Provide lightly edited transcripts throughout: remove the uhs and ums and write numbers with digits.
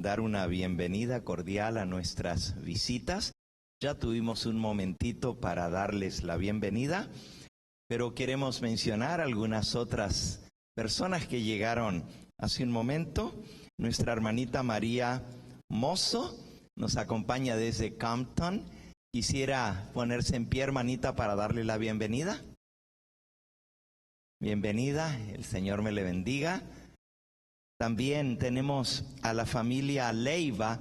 dar una bienvenida cordial a nuestras visitas. Ya tuvimos un momentito para darles la bienvenida, pero queremos mencionar algunas otras personas que llegaron hace un momento. Nuestra hermanita María Mozo nos acompaña desde Compton. Quisiera ponerse en pie, hermanita, para darle la bienvenida. Bienvenida, el Señor me le bendiga. También tenemos a la familia Leiva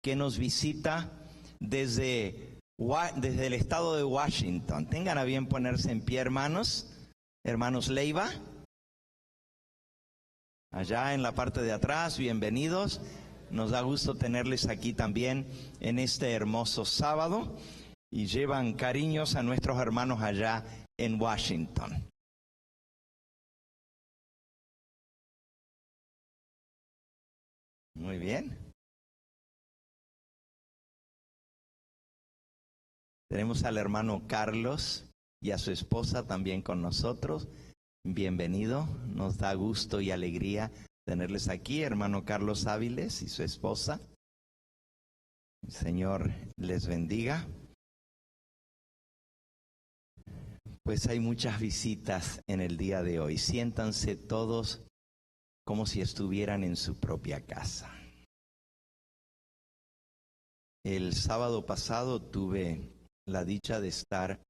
que nos visita desde el estado de Washington. Tengan a bien ponerse en pie, hermanos. Hermanos Leiva, allá en la parte de atrás, bienvenidos. Nos da gusto tenerles aquí también en este hermoso sábado y llevan cariños a nuestros hermanos allá en Washington. Muy bien. Tenemos al hermano Carlos y a su esposa también con nosotros. Bienvenido, nos da gusto y alegría tenerles aquí, hermano Carlos Áviles y su esposa. El Señor les bendiga. Pues hay muchas visitas en el día de hoy. Siéntanse todos como si estuvieran en su propia casa. El sábado pasado tuve la dicha de estar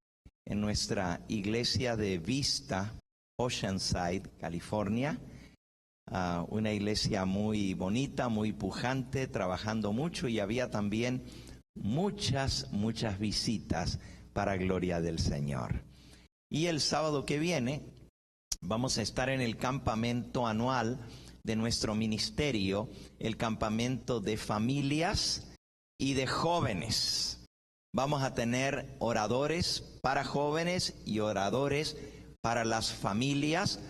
en nuestra iglesia de Vista, Oceanside, California. Una iglesia muy bonita, muy pujante, trabajando mucho, y había también muchas visitas para gloria del Señor. Y el sábado que viene vamos a estar en el campamento anual de nuestro ministerio, el campamento de familias y de jóvenes. Vamos a tener oradores para jóvenes y oradores para las familias,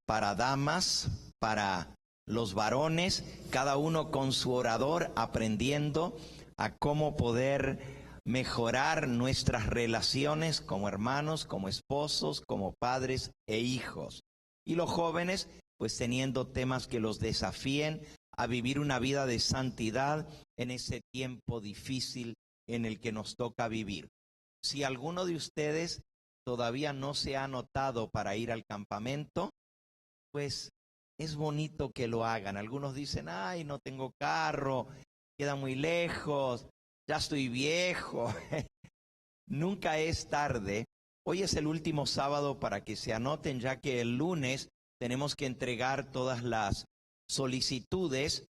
para damas, para los varones, cada uno con su orador, aprendiendo a cómo poder mejorar nuestras relaciones como hermanos, como esposos, como padres e hijos. Y los jóvenes, pues teniendo temas que los desafíen a vivir una vida de santidad en ese tiempo difícil en el que nos toca vivir. Si alguno de ustedes todavía no se ha anotado para ir al campamento, pues es bonito que lo hagan. Algunos dicen, ay, no tengo carro, queda muy lejos, ya estoy viejo. Nunca es tarde. Hoy es el último sábado para que se anoten, ya que el lunes tenemos que entregar todas las solicitudes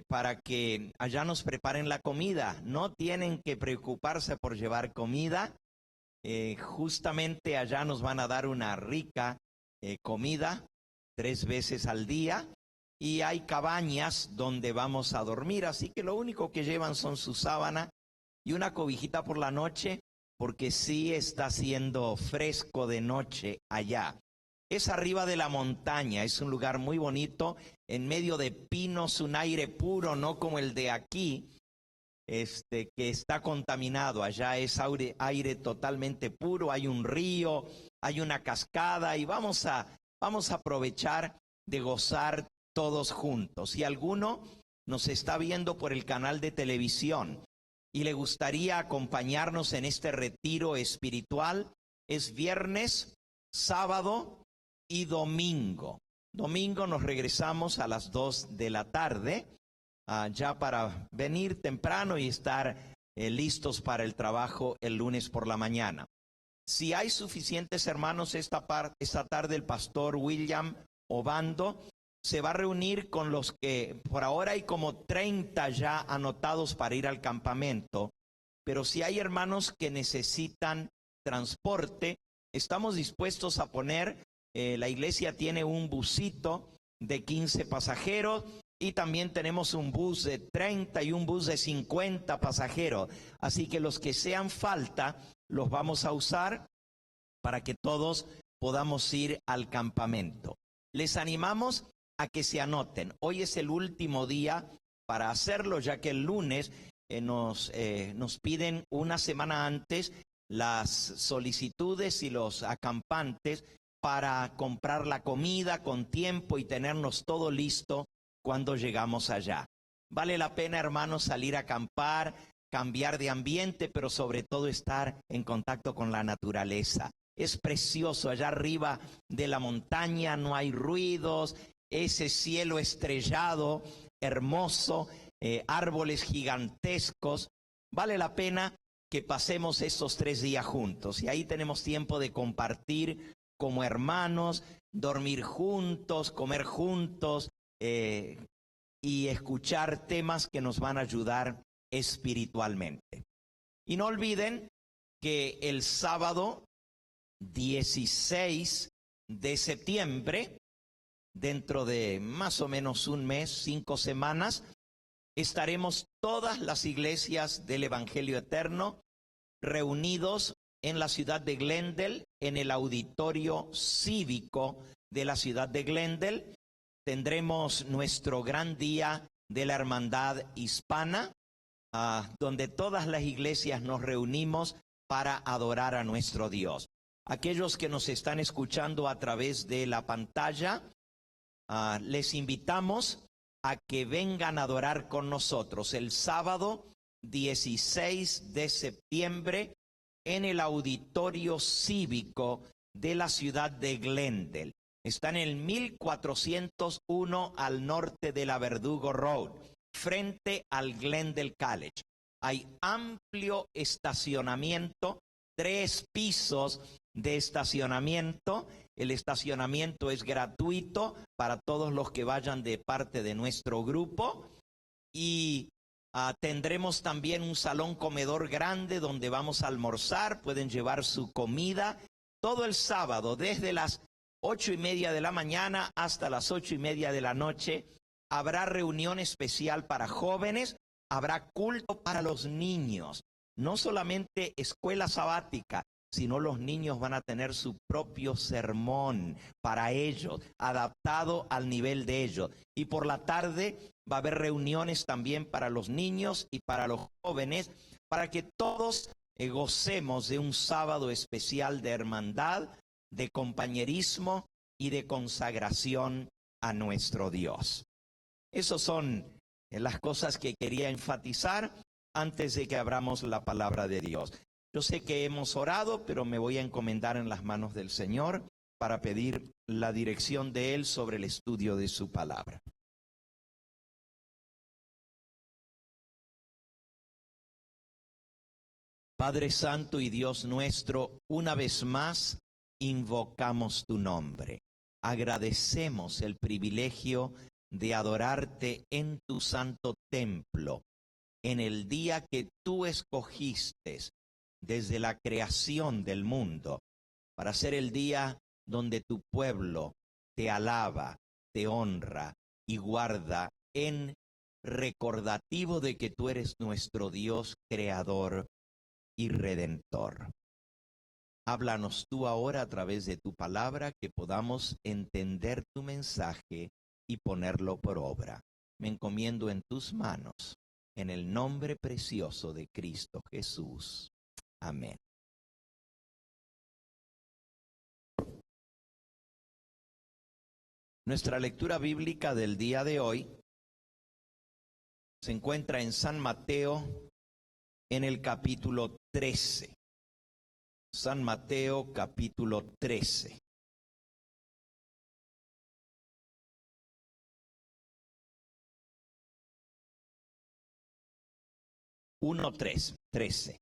para que allá nos preparen la comida. No tienen que preocuparse por llevar comida. Justamente allá nos van a dar una rica comida 3 veces al día, y hay cabañas donde vamos a dormir, así que lo único que llevan son su sábana y una cobijita por la noche, porque sí está haciendo fresco de noche allá. Es arriba de la montaña, es un lugar muy bonito, en medio de pinos, un aire puro, no como el de aquí, que está contaminado. Allá es aire totalmente puro, hay un río, hay una cascada, y vamos a aprovechar de gozar todos juntos. Si alguno nos está viendo por el canal de televisión y le gustaría acompañarnos en este retiro espiritual, es viernes, sábado y domingo. Domingo nos regresamos a las 2 de la tarde, ya para venir temprano y estar listos para el trabajo el lunes por la mañana. Si hay suficientes hermanos esta tarde, el pastor William Obando se va a reunir con los que por ahora hay como 30 ya anotados para ir al campamento, pero si hay hermanos que necesitan transporte, estamos dispuestos a poner, la iglesia tiene un busito de 15 pasajeros y también tenemos un bus de 30 y un bus de 50 pasajeros, así que los que sean falta los vamos a usar para que todos podamos ir al campamento. Les animamos a que se anoten. Hoy es el último día para hacerlo, ya que el lunes nos piden una semana antes las solicitudes y los acampantes para comprar la comida con tiempo y tenernos todo listo cuando llegamos allá. Vale la pena, hermanos, salir a acampar, cambiar de ambiente, pero sobre todo estar en contacto con la naturaleza. Es precioso, allá arriba de la montaña no hay ruidos, ese cielo estrellado, hermoso, árboles gigantescos. Vale la pena que pasemos estos 3 días juntos, y ahí tenemos tiempo de compartir como hermanos, dormir juntos, comer juntos, y escuchar temas que nos van a ayudar espiritualmente. Y no olviden que el sábado 16 de septiembre, dentro de más o menos un mes, 5 semanas, estaremos todas las iglesias del Evangelio Eterno reunidos en la ciudad de Glendale, en el auditorio cívico de la ciudad de Glendale. Tendremos nuestro gran día de la hermandad hispana, donde todas las iglesias nos reunimos para adorar a nuestro Dios. Aquellos que nos están escuchando a través de la pantalla, les invitamos a que vengan a adorar con nosotros el sábado 16 de septiembre en el auditorio cívico de la ciudad de Glendale. Está en el 1401 al norte de la Verdugo Road, frente al Glendale College. Hay amplio estacionamiento, 3 pisos de estacionamiento. El estacionamiento es gratuito para todos los que vayan de parte de nuestro grupo. Y tendremos también un salón comedor grande donde vamos a almorzar. Pueden llevar su comida todo el sábado, desde las 8:30 de la mañana hasta las 8:30 de la noche. Habrá reunión especial para jóvenes, habrá culto para los niños. No solamente escuela sabática, sino los niños van a tener su propio sermón para ellos, adaptado al nivel de ellos. Y por la tarde va a haber reuniones también para los niños y para los jóvenes, para que todos gocemos de un sábado especial de hermandad, de compañerismo y de consagración a nuestro Dios. Esas son las cosas que quería enfatizar antes de que abramos la palabra de Dios. Yo sé que hemos orado, pero me voy a encomendar en las manos del Señor para pedir la dirección de Él sobre el estudio de su palabra. Padre Santo y Dios nuestro, una vez más invocamos tu nombre. Agradecemos el privilegio de adorarte en tu santo templo, en el día que tú escogiste desde la creación del mundo, para ser el día donde tu pueblo te alaba, te honra y guarda en recordativo de que tú eres nuestro Dios creador y redentor. Háblanos tú ahora a través de tu palabra, que podamos entender tu mensaje y ponerlo por obra. Me encomiendo en tus manos, en el nombre precioso de Cristo Jesús. Amén. Nuestra lectura bíblica del día de hoy se encuentra en San Mateo, en el capítulo 13. San Mateo, capítulo 13. Trece.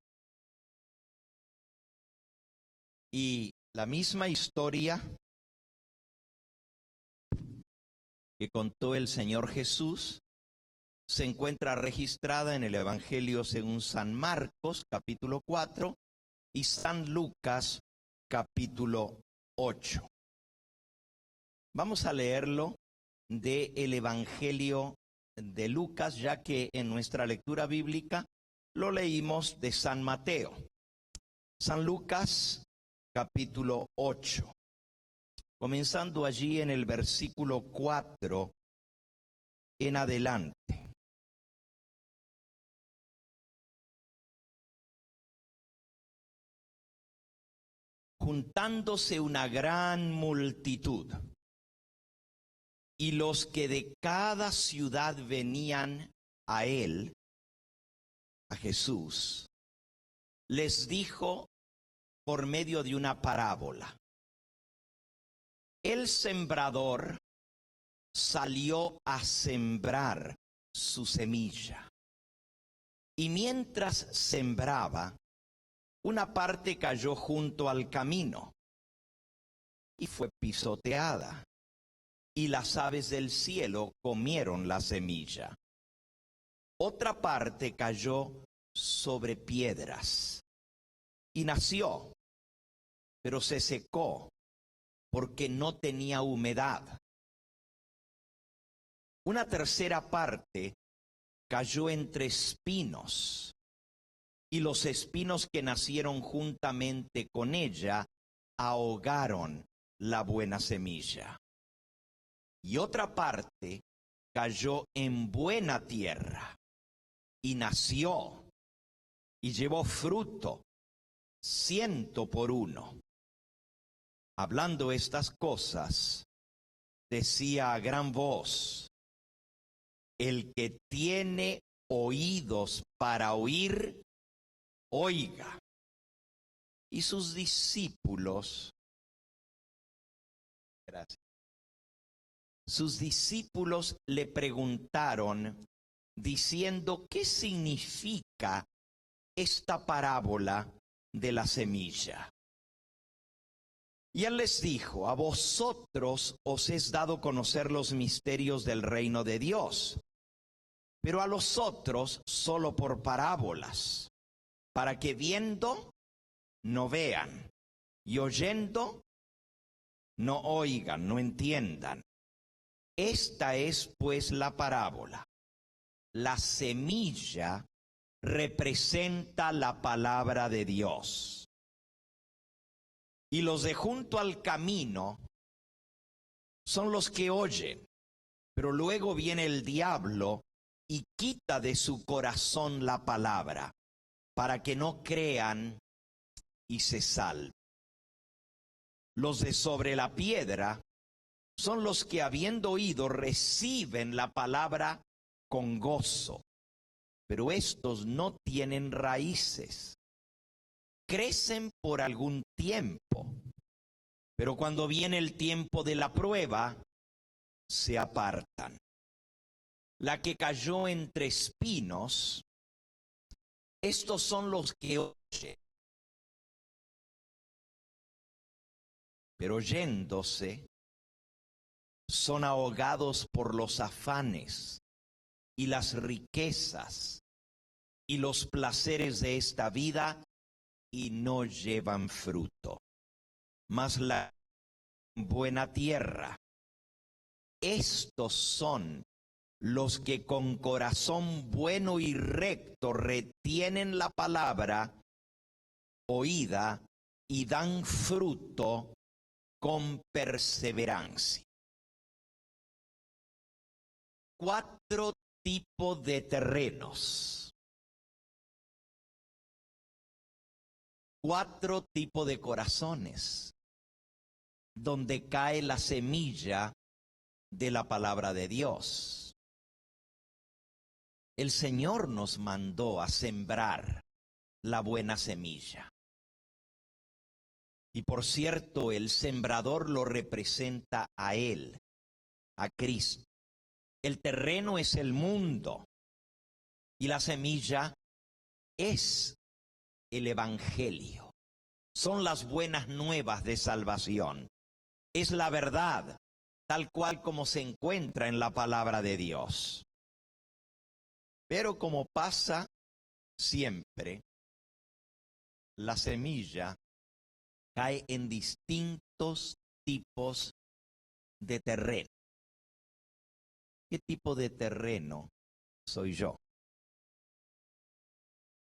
Y la misma historia que contó el Señor Jesús se encuentra registrada en el Evangelio según San Marcos, capítulo 4, y San Lucas, capítulo 8. Vamos a leerlo del Evangelio de Lucas, ya que en nuestra lectura bíblica lo leímos de San Mateo. San Lucas, capítulo 8. Comenzando allí en el versículo 4 en adelante. Juntándose una gran multitud, y los que de cada ciudad venían a él, a Jesús, les dijo por medio de una parábola. El sembrador salió a sembrar su semilla. Y mientras sembraba, una parte cayó junto al camino y fue pisoteada, y las aves del cielo comieron la semilla. Otra parte cayó sobre piedras y nació, pero se secó porque no tenía humedad. Una tercera parte cayó entre espinos, y los espinos que nacieron juntamente con ella ahogaron la buena semilla. Y otra parte cayó en buena tierra y nació y llevó fruto 100 por 1. Hablando estas cosas, decía a gran voz: el que tiene oídos para oír, oiga. Y sus discípulos, le preguntaron, diciendo: ¿qué significa esta parábola de la semilla? Y él les dijo: a vosotros os es dado conocer los misterios del reino de Dios, pero a los otros solo por parábolas, para que viendo no vean, y oyendo no oigan, no entiendan. Esta es pues la parábola. La semilla representa la palabra de Dios. Y los de junto al camino son los que oyen, pero luego viene el diablo y quita de su corazón la palabra, para que no crean y se salven. Los de sobre la piedra son los que, habiendo oído, reciben la palabra con gozo, pero estos no tienen raíces. Crecen por algún tiempo, pero cuando viene el tiempo de la prueba, se apartan. La que cayó entre espinos, estos son los que oyen, pero oyéndose, son ahogados por los afanes y las riquezas y los placeres de esta vida, y no llevan fruto. Mas la buena tierra, estos son los que con corazón bueno y recto retienen la palabra oída y dan fruto con perseverancia. 4 tipos de terrenos. 4 tipos de corazones donde cae la semilla de la palabra de Dios. El Señor nos mandó a sembrar la buena semilla. Y por cierto, el sembrador lo representa a Él, a Cristo. El terreno es el mundo y la semilla es el Evangelio. Son las buenas nuevas de salvación. Es la verdad, tal cual como se encuentra en la palabra de Dios. Pero como pasa siempre, la semilla cae en distintos tipos de terreno. ¿Qué tipo de terreno soy yo?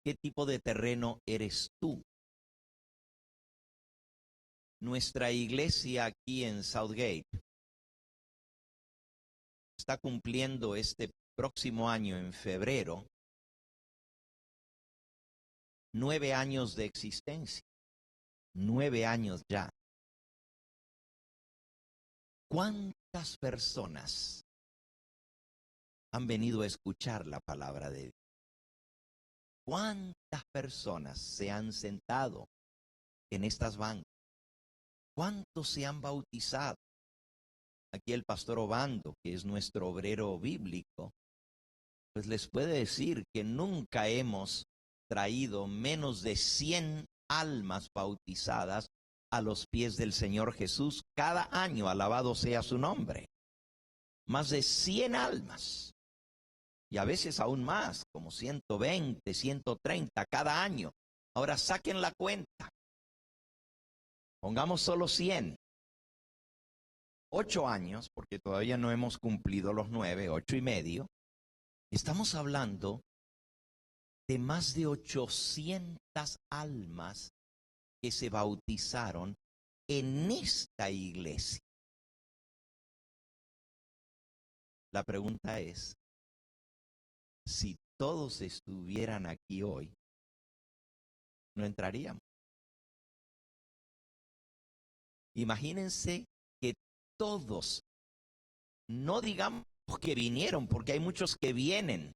¿Qué tipo de terreno eres tú? Nuestra iglesia aquí en Southgate está cumpliendo este próximo año, en febrero, 9 años de existencia. 9 años ya. ¿Cuántas personas han venido a escuchar la palabra de Dios. ¿Cuántas personas se han sentado en estas bancas? ¿Cuántos se han bautizado? Aquí el pastor Obando, que es nuestro obrero bíblico, pues les puede decir que nunca hemos traído menos de 100 almas bautizadas a los pies del Señor Jesús cada año, alabado sea su nombre. Más de 100 almas. Y a veces aún más, como 120, 130 cada año. Ahora saquen la cuenta. Pongamos solo 100. 8 años, porque todavía no hemos cumplido los 9, 8 y medio. Estamos hablando de más de 800 almas que se bautizaron en esta iglesia. La pregunta es, si todos estuvieran aquí hoy, no entraríamos. Imagínense que todos, no digamos que vinieron, porque hay muchos que vienen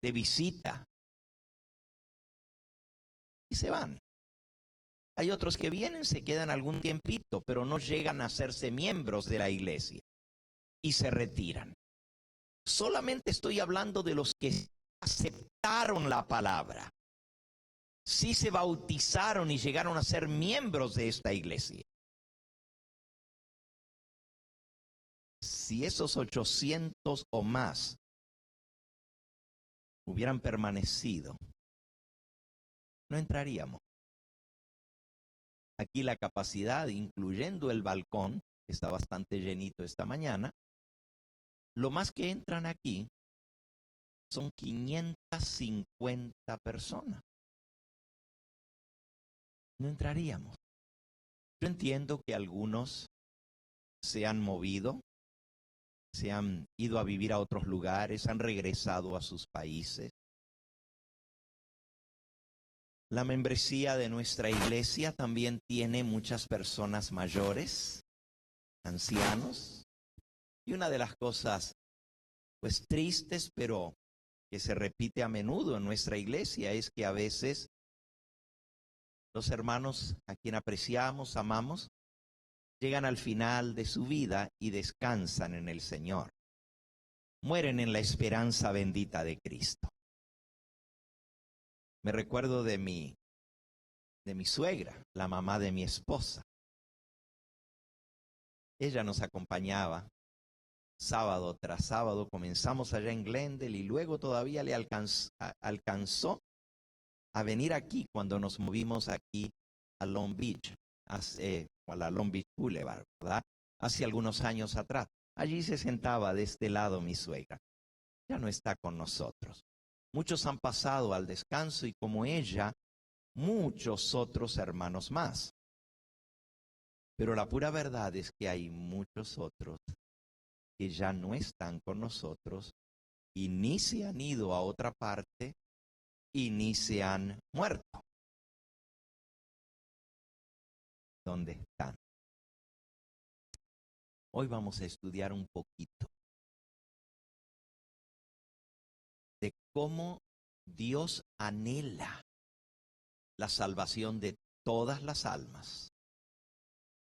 de visita y se van. Hay otros que vienen, se quedan algún tiempito, pero no llegan a hacerse miembros de la iglesia y se retiran. Solamente estoy hablando de los que aceptaron la palabra. Sí se bautizaron y llegaron a ser miembros de esta iglesia. Si esos 800 o más hubieran permanecido, no entraríamos. Aquí la capacidad, incluyendo el balcón, está bastante llenito esta mañana. Lo más que entran aquí son 550 personas. No entraríamos. Yo entiendo que algunos se han movido, se han ido a vivir a otros lugares, han regresado a sus países. La membresía de nuestra iglesia también tiene muchas personas mayores, ancianos. Y una de las cosas, pues tristes, pero que se repite a menudo en nuestra iglesia, es que a veces los hermanos a quien apreciamos, amamos, llegan al final de su vida y descansan en el Señor. Mueren en la esperanza bendita de Cristo. Me recuerdo de mi suegra, la mamá de mi esposa. Ella nos acompañaba sábado tras sábado. Comenzamos allá en Glendale y luego todavía le alcanzó a venir aquí cuando nos movimos aquí a Long Beach, a la Long Beach Boulevard, ¿verdad? Hace algunos años atrás. Allí se sentaba de este lado mi suegra. Ya no está con nosotros. Muchos han pasado al descanso y como ella, muchos otros hermanos más. Pero la pura verdad es que hay muchos otros que ya no están con nosotros y ni se han ido a otra parte y ni se han muerto. ¿Dónde están? Hoy vamos a estudiar un poquito de cómo Dios anhela la salvación de todas las almas.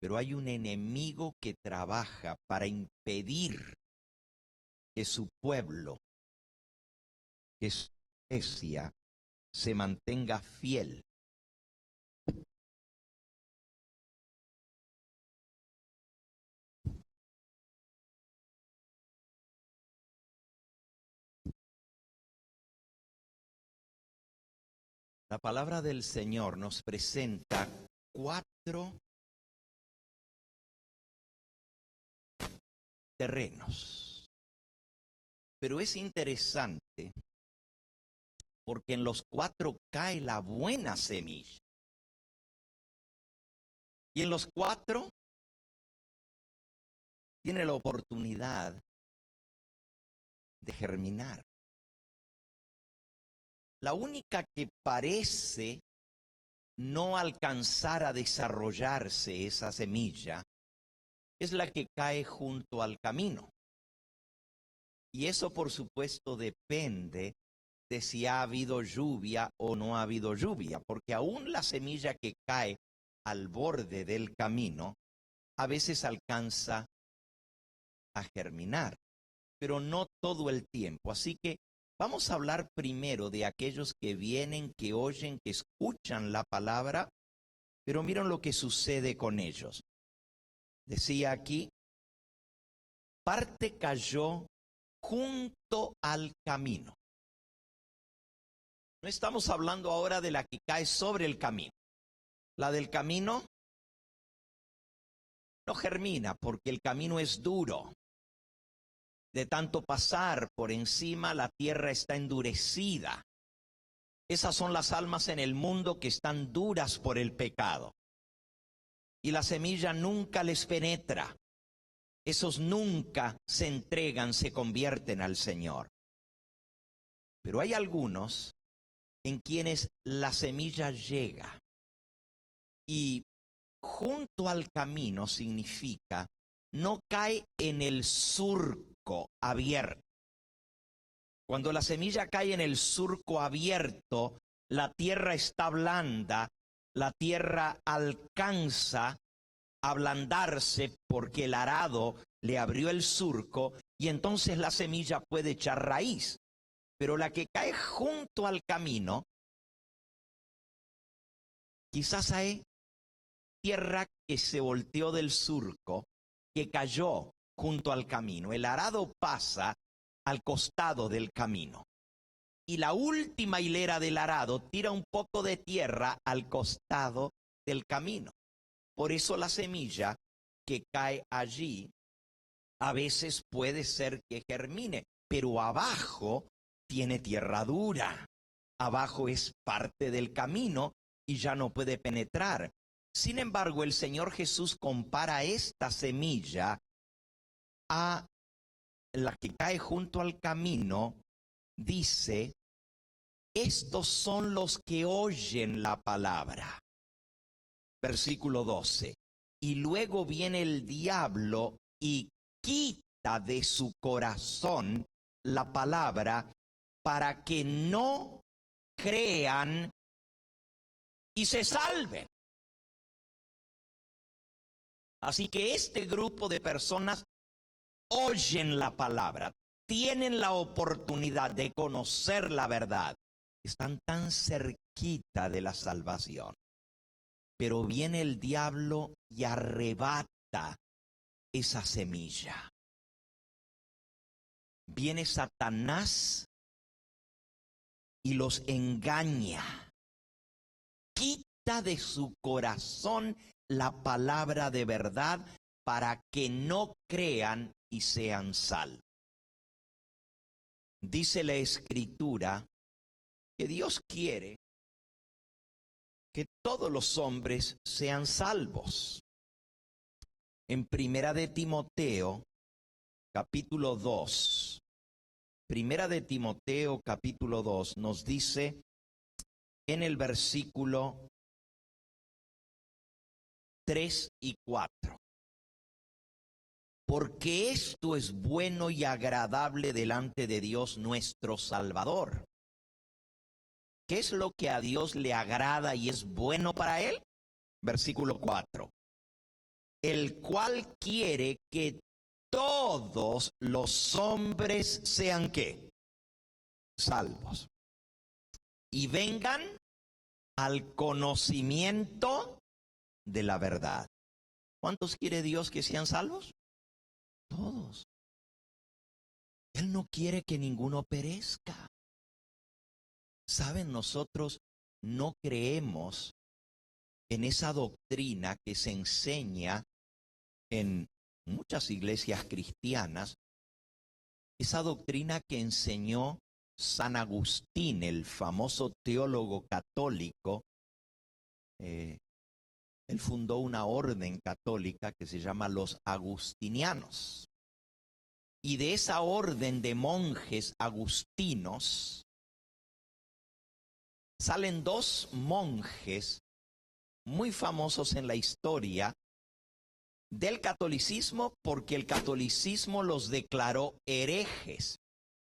Pero hay un enemigo que trabaja para impedir que su pueblo, que su iglesia, se mantenga fiel. La palabra del Señor nos presenta 4 terrenos. Pero es interesante porque en los 4 cae la buena semilla. Y en los 4 tiene la oportunidad de germinar. La única que parece no alcanzar a desarrollarse esa semilla es la que cae junto al camino. Y eso, por supuesto, depende de si ha habido lluvia o no ha habido lluvia, porque aún la semilla que cae al borde del camino a veces alcanza a germinar, pero no todo el tiempo. Así que vamos a hablar primero de aquellos que vienen, que oyen, que escuchan la palabra, pero miren lo que sucede con ellos. Decía aquí, parte cayó junto al camino. No estamos hablando ahora de la que cae sobre el camino. La del camino no germina porque el camino es duro. De tanto pasar por encima, la tierra está endurecida. Esas son las almas en el mundo que están duras por el pecado. Y la semilla nunca les penetra. Esos nunca se entregan, se convierten al Señor. Pero hay algunos en quienes la semilla llega. Y junto al camino significa no cae en el surco abierto. Cuando la semilla cae en el surco abierto, la tierra está blanda, la tierra alcanza a ablandarse porque el arado le abrió el surco y entonces la semilla puede echar raíz. Pero la que cae junto al camino, quizás hay tierra que se volteó del surco, que cayó junto al camino. El arado pasa al costado del camino. Y la última hilera del arado tira un poco de tierra al costado del camino. Por eso la semilla que cae allí a veces puede ser que germine, pero abajo tiene tierra dura. Abajo es parte del camino y ya no puede penetrar. Sin embargo, el Señor Jesús compara esta semilla a la que cae junto al camino. Dice, estos son los que oyen la palabra. Versículo 12. Y luego viene el diablo y quita de su corazón la palabra para que no crean y se salven. Así que este grupo de personas oyen la palabra, tienen la oportunidad de conocer la verdad, están tan cerquita de la salvación. Pero viene el diablo y arrebata esa semilla. Viene Satanás y los engaña. Quita de su corazón la palabra de verdad para que no crean y sean salvos. Dice la Escritura que Dios quiere que todos los hombres sean salvos. En Primera de Timoteo, capítulo 2, Primera de Timoteo, capítulo 2, nos dice en el versículo 3 y 4. Porque esto es bueno y agradable delante de Dios nuestro Salvador. ¿Qué es lo que a Dios le agrada y es bueno para Él? Versículo 4. El cual quiere que todos los hombres sean ¿qué? Salvos. Y vengan al conocimiento de la verdad. ¿Cuántos quiere Dios que sean salvos? Todos. Él no quiere que ninguno perezca. Saben, nosotros no creemos en esa doctrina que se enseña en muchas iglesias cristianas, esa doctrina que enseñó San Agustín, el famoso teólogo católico. Él fundó una orden católica que se llama los agustinianos. Y de esa orden de monjes agustinos salen dos monjes muy famosos en la historia del catolicismo, porque el catolicismo los declaró herejes.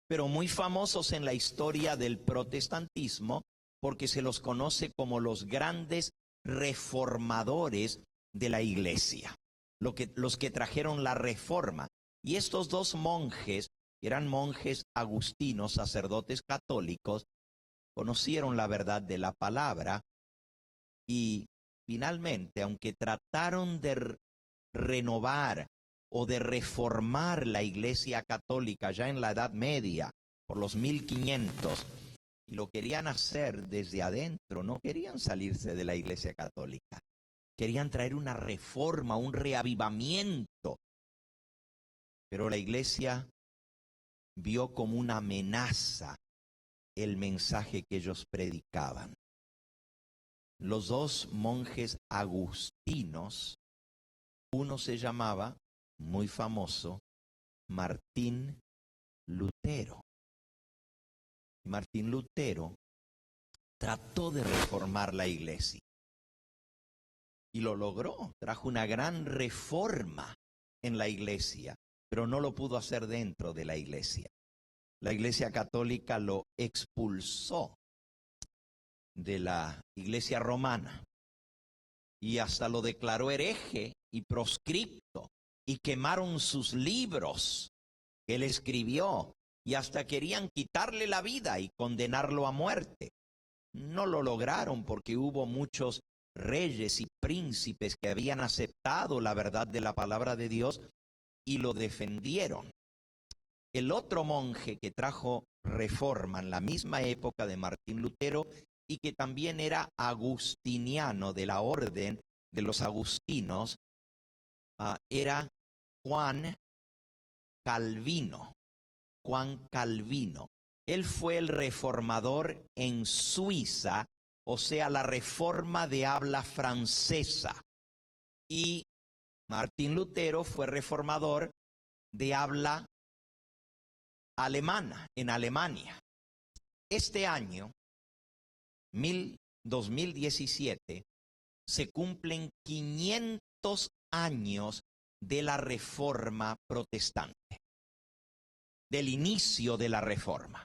pero muy famosos en la historia del protestantismo porque se los conoce como los grandes reformadores de la iglesia, los que trajeron la reforma. Y estos dos monjes, eran monjes agustinos, sacerdotes católicos, conocieron la verdad de la palabra y finalmente, aunque trataron de renovar o de reformar la iglesia católica ya en la Edad Media, por los 1500, y lo querían hacer desde adentro, no querían salirse de la iglesia católica, querían traer una reforma, un reavivamiento, pero la iglesia vio como una amenaza el mensaje que ellos predicaban. Los dos monjes agustinos, uno se llamaba, muy famoso, Martín Lutero. Martín Lutero trató de reformar la iglesia y lo logró, trajo una gran reforma en la iglesia, pero no lo pudo hacer dentro de la iglesia. La iglesia católica lo expulsó de la iglesia romana y hasta lo declaró hereje y proscripto y quemaron sus libros que él escribió y hasta querían quitarle la vida y condenarlo a muerte. No lo lograron porque hubo muchos reyes y príncipes que habían aceptado la verdad de la palabra de Dios y lo defendieron. El otro monje que trajo reforma en la misma época de Martín Lutero y que también era agustiniano, de la orden de los agustinos, era Juan Calvino. Juan Calvino. Él fue el reformador en Suiza, o sea, la reforma de habla francesa. Y Martín Lutero fue reformador de habla alemana, en Alemania. Este año, 2017, se cumplen 500 años de la Reforma Protestante, del inicio de la Reforma.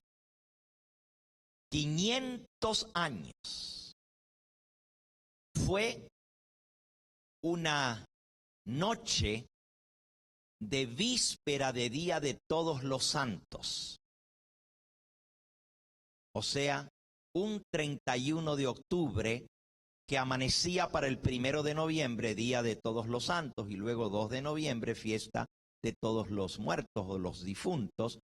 500 años. Fue una noche de víspera de Día de Todos los Santos. O sea, un 31 de octubre que amanecía para el 1 de noviembre, Día de Todos los Santos, y luego 2 de noviembre, fiesta de todos los muertos o los difuntos.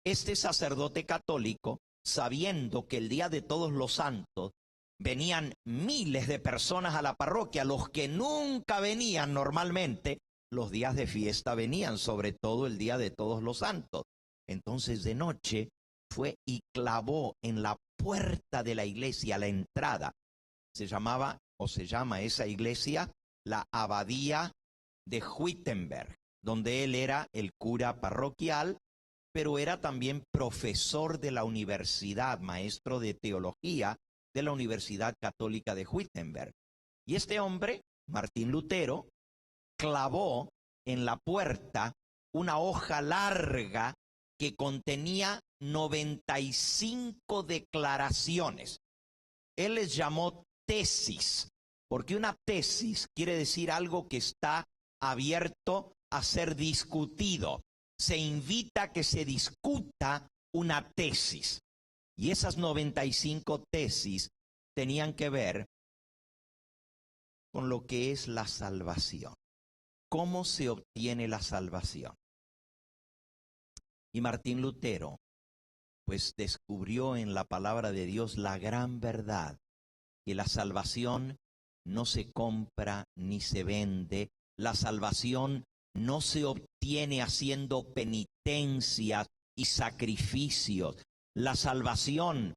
Este sacerdote católico, sabiendo que el Día de Todos los Santos venían miles de personas a la parroquia, los que nunca venían normalmente, los días de fiesta venían, sobre todo el Día de Todos los Santos. Entonces de noche fue y clavó en la puerta de la iglesia, la entrada. Se llamaba, o se llama esa iglesia, la Abadía de Wittenberg, donde él era el cura parroquial, pero era también profesor de la universidad, maestro de teología de la Universidad Católica de Wittenberg. Y este hombre, Martín Lutero, clavó en la puerta una hoja larga que contenía 95 declaraciones. Él les llamó tesis, porque una tesis quiere decir algo que está abierto a ser discutido. Se invita a que se discuta una tesis. Y esas 95 tesis tenían que ver con lo que es la salvación. ¿Cómo se obtiene la salvación? Y Martín Lutero, pues descubrió en la palabra de Dios la gran verdad, que la salvación no se compra ni se vende, la salvación no se obtiene haciendo penitencias y sacrificios, la salvación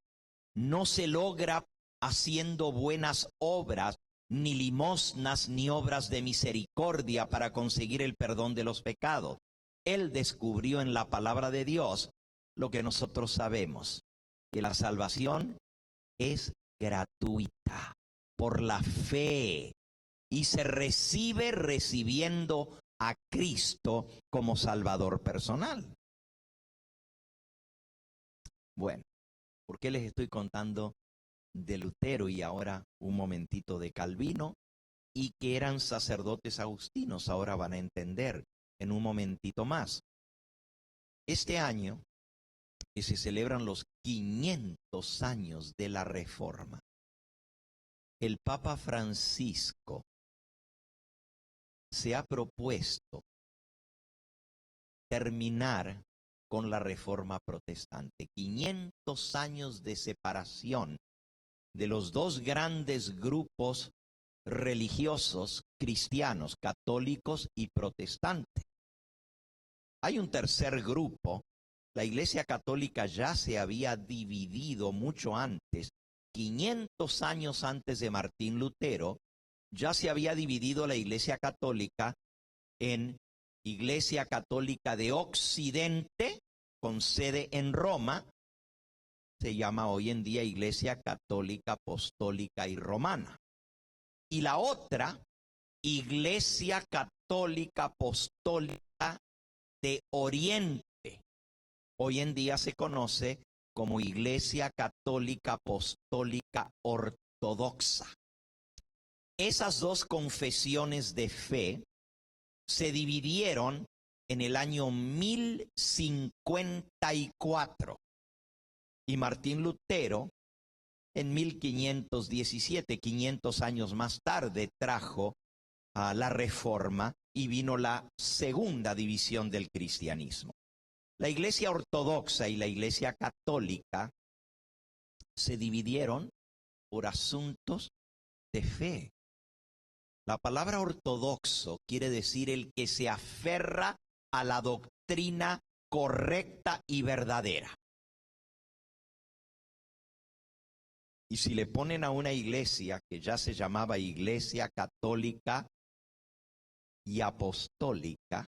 no se logra haciendo buenas obras, ni limosnas, ni obras de misericordia para conseguir el perdón de los pecados. Él descubrió en la palabra de Dios lo que nosotros sabemos, que la salvación es gratuita, por la fe, y se recibe recibiendo a Cristo como Salvador personal. Bueno, ¿por qué les estoy contando de Lutero y ahora un momentito de Calvino? Y que eran sacerdotes agustinos, ahora van a entender en un momentito más. Este año, que se celebran los 500 años de la Reforma, el Papa Francisco se ha propuesto terminar con la Reforma protestante. 500 años de separación de los dos grandes grupos religiosos cristianos, católicos y protestantes. Hay un tercer grupo. La Iglesia Católica ya se había dividido mucho antes, 500 años antes de Martín Lutero, ya se había dividido la Iglesia Católica en Iglesia Católica de Occidente, con sede en Roma, se llama hoy en día Iglesia Católica Apostólica y Romana. Y la otra, Iglesia Católica Apostólica de Oriente. Hoy en día se conoce como Iglesia Católica Apostólica Ortodoxa. Esas dos confesiones de fe se dividieron en el año 1054 y Martín Lutero en 1517, 500 años más tarde, trajo a la Reforma y vino la segunda división del cristianismo. La Iglesia Ortodoxa y la Iglesia Católica se dividieron por asuntos de fe. La palabra ortodoxo quiere decir el que se aferra a la doctrina correcta y verdadera. Y si le ponen a una iglesia que ya se llamaba Iglesia Católica y Apostólica,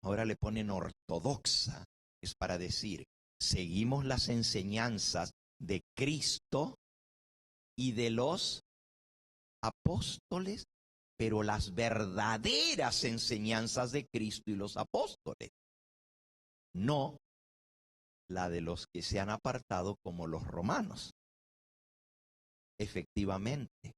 ahora le ponen ortodoxa, es para decir, seguimos las enseñanzas de Cristo y de los apóstoles, pero las verdaderas enseñanzas de Cristo y los apóstoles, no la de los que se han apartado como los romanos. Efectivamente,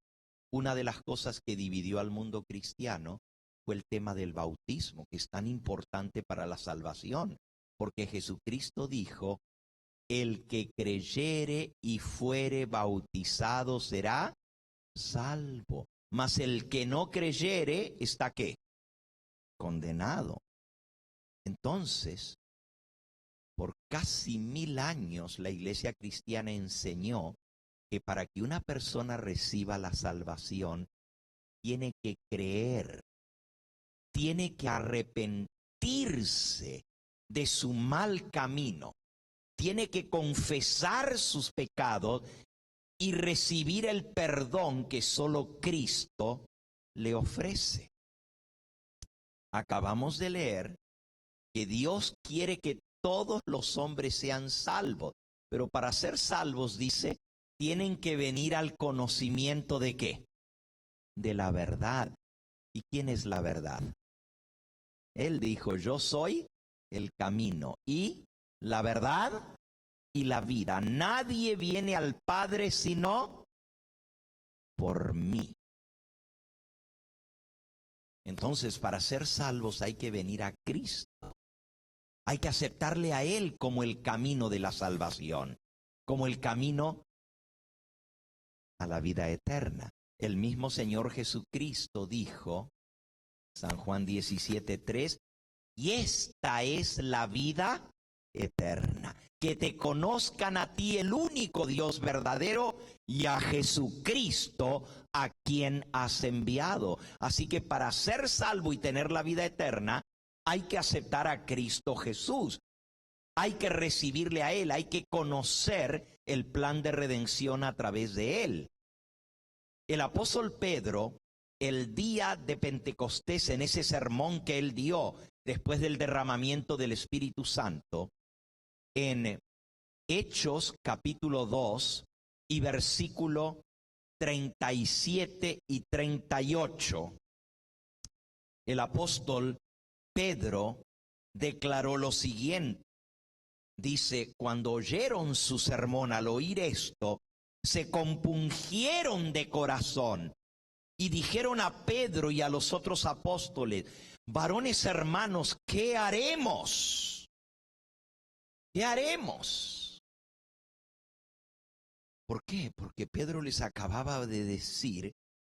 una de las cosas que dividió al mundo cristiano fue el tema del bautismo, que es tan importante para la salvación, porque Jesucristo dijo, el que creyere y fuere bautizado será salvo, mas el que no creyere está ¿qué? Condenado. Entonces, por casi 1000 años la iglesia cristiana enseñó que para que una persona reciba la salvación, tiene que creer, tiene que arrepentirse de su mal camino, tiene que confesar sus pecados y recibir el perdón que solo Cristo le ofrece. Acabamos de leer que Dios quiere que todos los hombres sean salvos, pero para ser salvos, dice, tienen que venir al conocimiento ¿de qué? De la verdad. ¿Y quién es la verdad? Él dijo, yo soy el camino y la verdad y la vida. Nadie viene al Padre sino por mí. Entonces, para ser salvos hay que venir a Cristo. Hay que aceptarle a Él como el camino de la salvación, como el camino a la vida eterna. El mismo Señor Jesucristo dijo, San Juan 17:3, y esta es la vida eterna, que te conozcan a ti el único Dios verdadero y a Jesucristo a quien has enviado. Así que para ser salvo y tener la vida eterna, hay que aceptar a Cristo Jesús. Hay que recibirle a Él, hay que conocer el plan de redención a través de Él. El apóstol Pedro, el día de Pentecostés, en ese sermón que él dio después del derramamiento del Espíritu Santo, en Hechos capítulo 2 y versículo 37 y 38, el apóstol Pedro declaró lo siguiente: dice, cuando oyeron su sermón, al oír esto, se compungieron de corazón y dijeron a Pedro y a los otros apóstoles: varones hermanos, ¿qué haremos? ¿Qué haremos? ¿Por qué? Porque Pedro les acababa de decir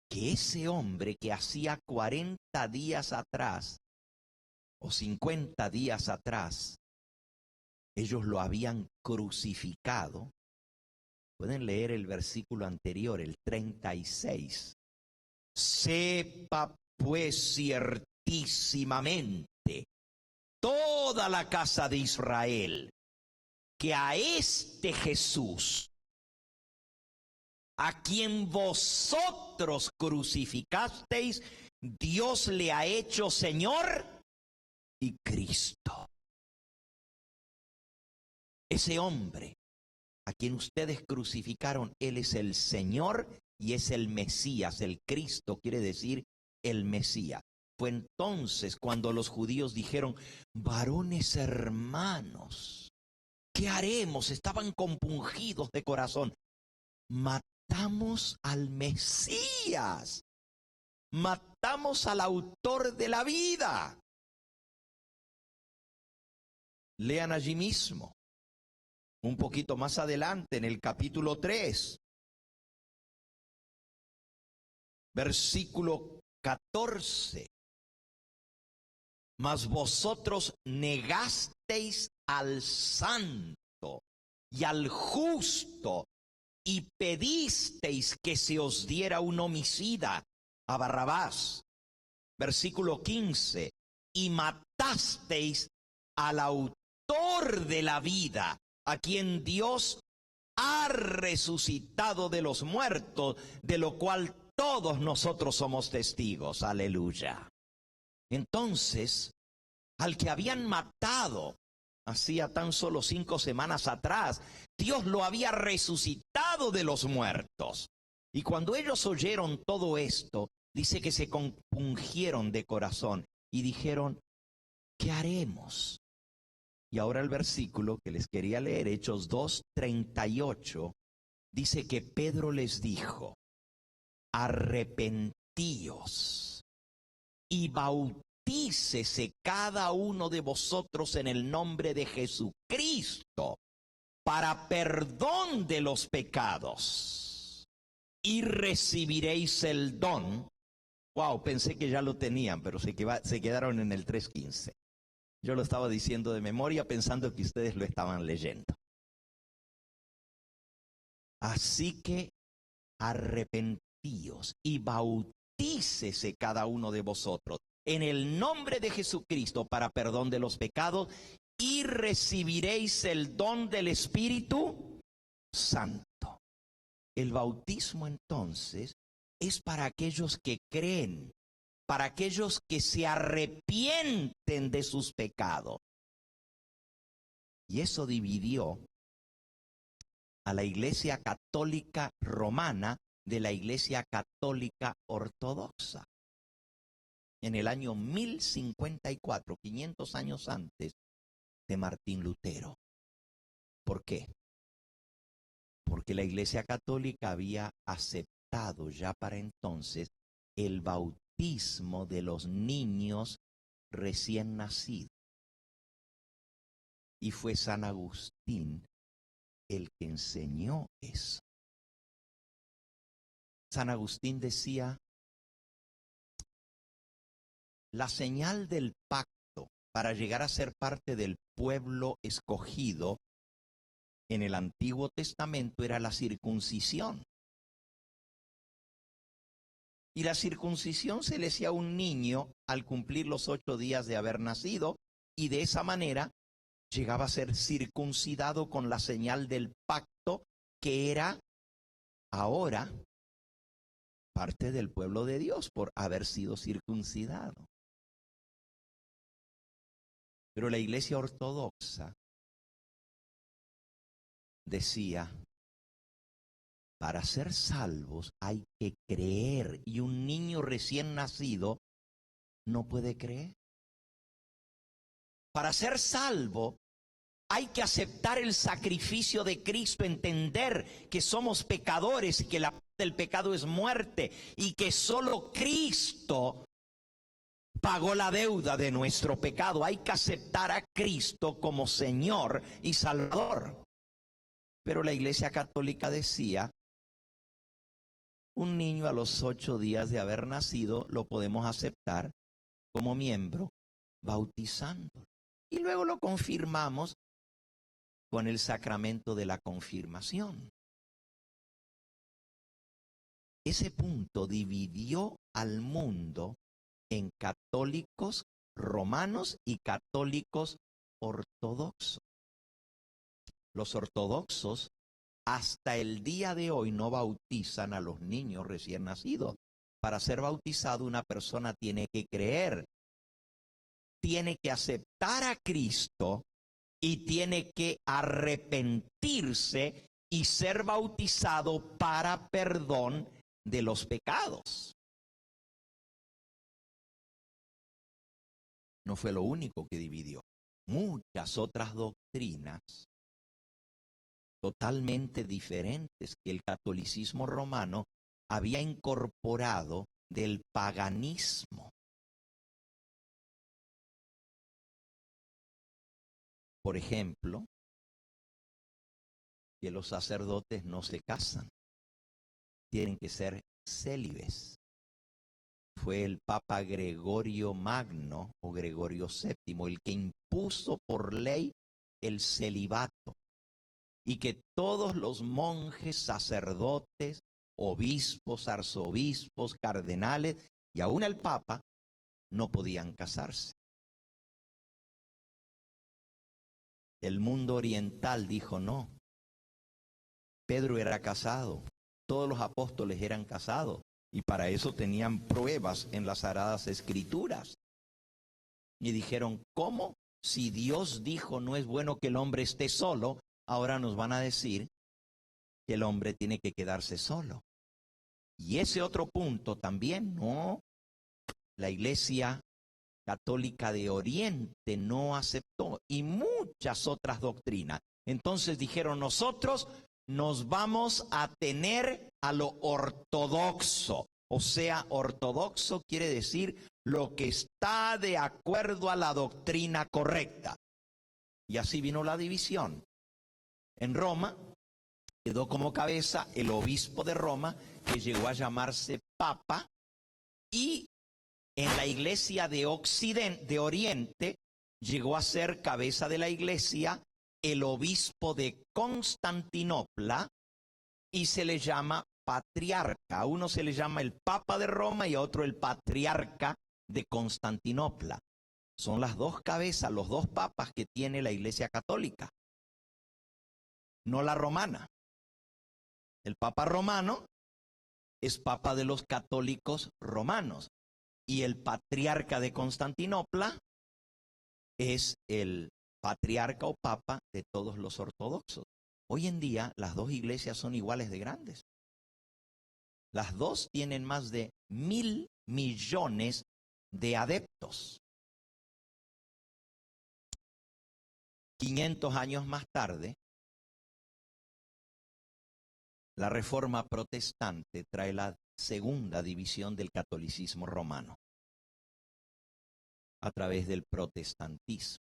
que ese hombre que hacía 40 días atrás o 50 días atrás, ellos lo habían crucificado. Pueden leer el versículo anterior, el 36. Sepa pues ciertísimamente toda la casa de Israel que a este Jesús, a quien vosotros crucificasteis, Dios le ha hecho Señor y Cristo. Ese hombre a quien ustedes crucificaron, Él es el Señor y es el Mesías. El Cristo quiere decir el Mesías. Fue entonces cuando los judíos dijeron: varones hermanos, ¿qué haremos? Estaban compungidos de corazón. Matamos al Mesías. Matamos al autor de la vida. Lean allí mismo, un poquito más adelante, en el capítulo 3, versículo 14. Mas vosotros negasteis al santo y al justo y pedisteis que se os diera un homicida, a Barrabás. Versículo 15. Y matasteis al autor de la vida, a quien Dios ha resucitado de los muertos, de lo cual todos nosotros somos testigos. Aleluya. Entonces, al que habían matado hacía tan solo 5 semanas atrás, Dios lo había resucitado de los muertos. Y cuando ellos oyeron todo esto, dice que se compungieron de corazón y dijeron: ¿qué haremos? Y ahora el versículo que les quería leer, Hechos 2:38, dice que Pedro les dijo: arrepentíos y bautícese cada uno de vosotros en el nombre de Jesucristo para perdón de los pecados, y recibiréis el don. Wow, pensé que ya lo tenían, pero se quedaron en el 3:15. Yo lo estaba diciendo de memoria pensando que ustedes lo estaban leyendo. Así que arrepentíos y bautícese cada uno de vosotros en el nombre de Jesucristo para perdón de los pecados, y recibiréis el don del Espíritu Santo. El bautismo entonces es para aquellos que creen, para aquellos que se arrepienten de sus pecados. Y eso dividió a la Iglesia Católica Romana de la Iglesia Católica Ortodoxa. En el año 1054, 500 años antes de Martín Lutero. ¿Por qué? Porque la Iglesia Católica había aceptado ya para entonces el bautismo de los niños recién nacidos. Y fue San Agustín el que enseñó eso. San Agustín decía: la señal del pacto para llegar a ser parte del pueblo escogido en el Antiguo Testamento era la circuncisión. Y la circuncisión se le hacía a un niño al cumplir los 8 días de haber nacido, y de esa manera llegaba a ser circuncidado con la señal del pacto, que era ahora parte del pueblo de Dios por haber sido circuncidado. Pero la Iglesia Ortodoxa decía: para ser salvos hay que creer, y un niño recién nacido no puede creer. Para ser salvo Hay que aceptar el sacrificio de Cristo, entender que somos pecadores y que la paga del pecado es muerte y que solo Cristo pagó la deuda de nuestro pecado. Hay que aceptar a Cristo como Señor y Salvador. Pero la Iglesia Católica decía, un niño a los 8 días de haber nacido lo podemos aceptar como miembro bautizándolo. Y luego lo confirmamos con el sacramento de la confirmación. Ese punto dividió al mundo en católicos romanos y católicos ortodoxos. Los ortodoxos hasta el día de hoy no bautizan a los niños recién nacidos. Para ser bautizado una persona tiene que creer, tiene que aceptar a Cristo y tiene que arrepentirse y ser bautizado para perdón de los pecados. No fue lo único que dividió. Muchas otras doctrinas totalmente diferentes que el catolicismo romano había incorporado del paganismo. Por ejemplo, que los sacerdotes no se casan, tienen que ser célibes. Fue el Papa Gregorio Magno o Gregorio VII el que impuso por ley el celibato y que todos los monjes, sacerdotes, obispos, arzobispos, cardenales y aún el Papa no podían casarse. El mundo oriental dijo no. Pedro era casado, todos los apóstoles eran casados y para eso tenían pruebas en las Sagradas Escrituras. Y dijeron, ¿cómo? Si Dios dijo no es bueno que el hombre esté solo, ahora nos van a decir que el hombre tiene que quedarse solo. Y ese otro punto también, no, la Iglesia Católica de Oriente no aceptó y muchas otras doctrinas. Entonces dijeron, nosotros nos vamos a tener a lo ortodoxo. O sea, ortodoxo quiere decir lo que está de acuerdo a la doctrina correcta. Y así vino la división. En Roma quedó como cabeza el obispo de Roma, que llegó a llamarse Papa, y en la iglesia de Occidente, de Oriente, llegó a ser cabeza de la iglesia el obispo de Constantinopla y se le llama patriarca. A uno se le llama el Papa de Roma y a otro el patriarca de Constantinopla. Son las dos cabezas, los dos papas que tiene la Iglesia Católica, no la romana. El Papa romano es Papa de los católicos romanos y el patriarca de Constantinopla es el patriarca o papa de todos los ortodoxos. Hoy en día las dos iglesias son iguales de grandes. Las dos tienen más de 1.000 millones de adeptos. 500 años más tarde, la Reforma Protestante trae la segunda división del catolicismo romano a través del protestantismo.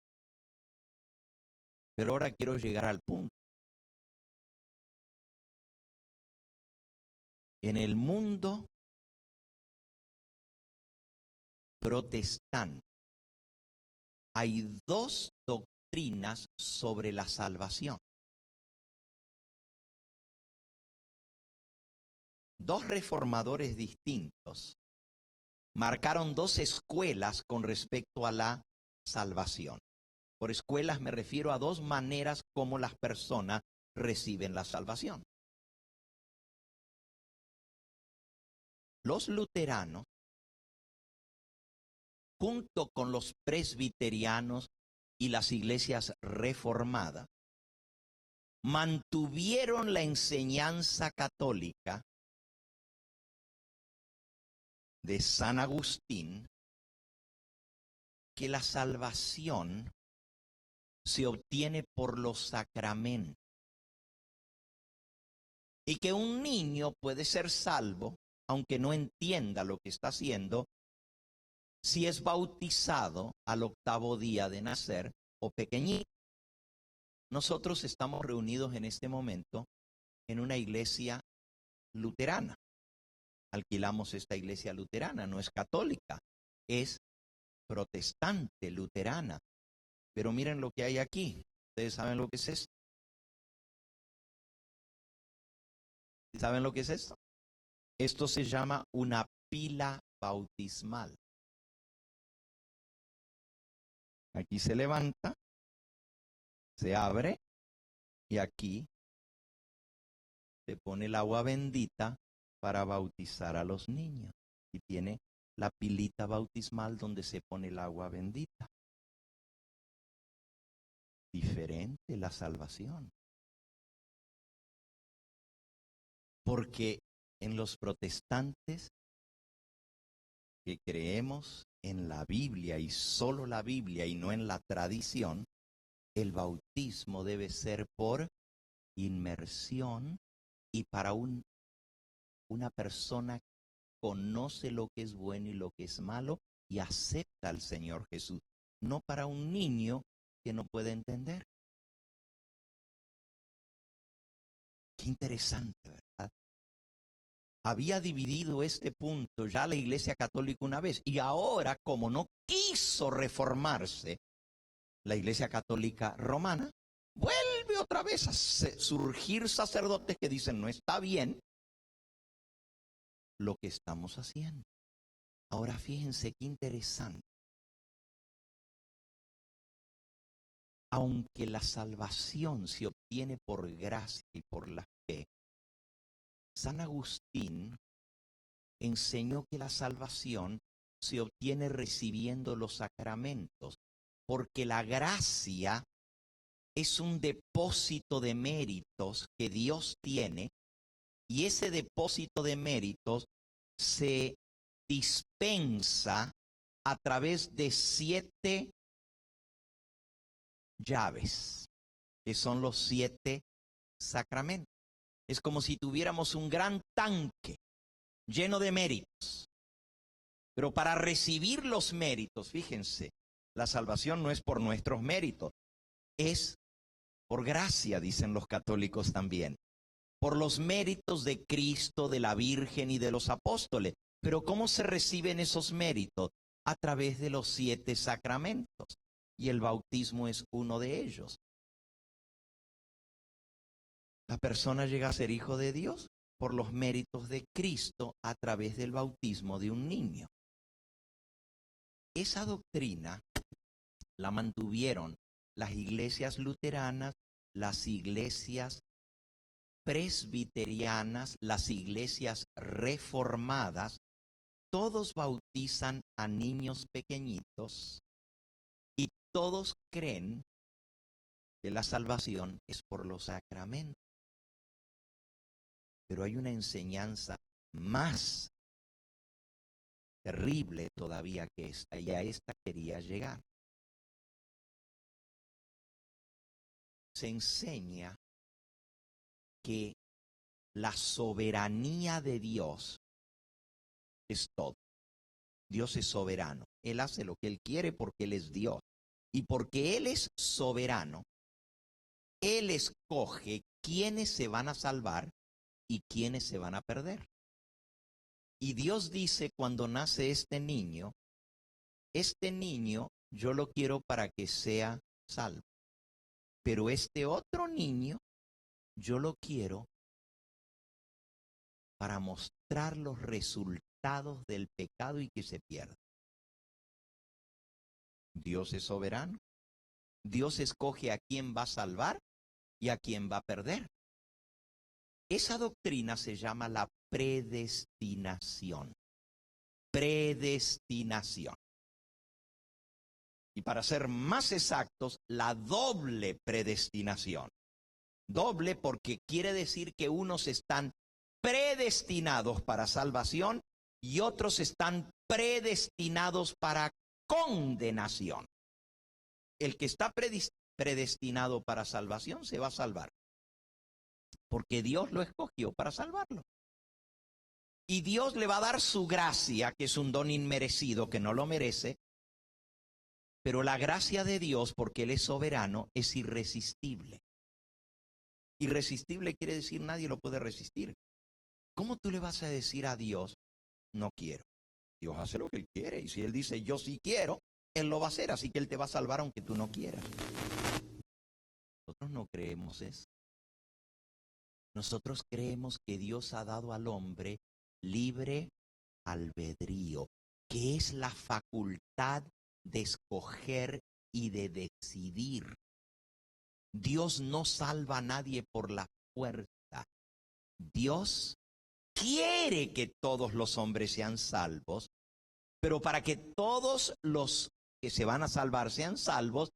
Pero ahora quiero llegar al punto. En el mundo protestante hay dos doctrinas sobre la salvación. Dos reformadores distintos marcaron dos escuelas con respecto a la salvación. Por escuelas me refiero a dos maneras como las personas reciben la salvación. Los luteranos, junto con los presbiterianos y las iglesias reformadas, mantuvieron la enseñanza católica de San Agustín, que la salvación se obtiene por los sacramentos. Y que un niño puede ser salvo, aunque no entienda lo que está haciendo, si es bautizado al 8º día de nacer o pequeñito. Nosotros estamos reunidos en este momento en una iglesia luterana. Alquilamos esta iglesia luterana, no es católica, es protestante luterana. Pero miren lo que hay aquí. ¿Ustedes saben lo que es esto? ¿Saben lo que es esto? Esto se llama una pila bautismal. Aquí se levanta, se abre y aquí se pone el agua bendita para bautizar a los niños. Y tiene la pilita bautismal donde se pone el agua bendita. Diferente la salvación. Porque en los protestantes que creemos en la Biblia y solo la Biblia y no en la tradición, el bautismo debe ser por inmersión y para una persona que conoce lo que es bueno y lo que es malo y acepta al Señor Jesús, no para un niño que no puede entender. Qué interesante, ¿verdad? Había dividido este punto ya la Iglesia Católica una vez y ahora, como no quiso reformarse la Iglesia Católica Romana, vuelve otra vez a surgir sacerdotes que dicen no está bien lo que estamos haciendo. Ahora fíjense qué interesante. Aunque la salvación se obtiene por gracia y por la fe, San Agustín enseñó que la salvación se obtiene recibiendo los sacramentos, porque la gracia es un depósito de méritos que Dios tiene, y ese depósito de méritos se dispensa a través de 7 llaves, que son los 7 sacramentos. Es como si tuviéramos un gran tanque lleno de méritos. Pero para recibir los méritos, fíjense, la salvación no es por nuestros méritos, es por gracia, dicen los católicos también, por los méritos de Cristo, de la Virgen y de los apóstoles. Pero ¿cómo se reciben esos méritos? A través de los 7 sacramentos. Y el bautismo es uno de ellos. La persona llega a ser hijo de Dios por los méritos de Cristo a través del bautismo de un niño. Esa doctrina la mantuvieron las iglesias luteranas, las iglesias presbiterianas, las iglesias reformadas. Todos bautizan a niños pequeñitos y todos creen que la salvación es por los sacramentos. Pero hay una enseñanza más terrible todavía que esta, y a esta quería llegar. Se enseña que la soberanía de Dios es todo. Dios es soberano. Él hace lo que Él quiere porque Él es Dios. Y porque Él es soberano, Él escoge quiénes se van a salvar y quiénes se van a perder. Y Dios dice cuando nace este niño yo lo quiero para que sea salvo. Pero este otro niño yo lo quiero para mostrar los resultados del pecado y que se pierda. Dios es soberano. Dios escoge a quién va a salvar y a quién va a perder. Esa doctrina se llama la predestinación. Predestinación. Y para ser más exactos, la doble predestinación. Doble porque quiere decir que unos están predestinados para salvación y otros están predestinados para condenación. El que está predestinado para salvación, se va a salvar. Porque Dios lo escogió para salvarlo. Y Dios le va a dar su gracia, que es un don inmerecido, que no lo merece. Pero la gracia de Dios, porque Él es soberano, es irresistible. Irresistible quiere decir nadie lo puede resistir. ¿Cómo tú le vas a decir a Dios, no quiero? Dios hace lo que Él quiere. Y si Él dice, yo sí quiero, Él lo va a hacer. Así que Él te va a salvar aunque tú no quieras. Nosotros no creemos eso. Nosotros creemos que Dios ha dado al hombre libre albedrío, que es la facultad de escoger y de decidir. Dios no salva a nadie por la fuerza. Dios quiere que todos los hombres sean salvos, pero para que todos los que se van a salvar sean salvos,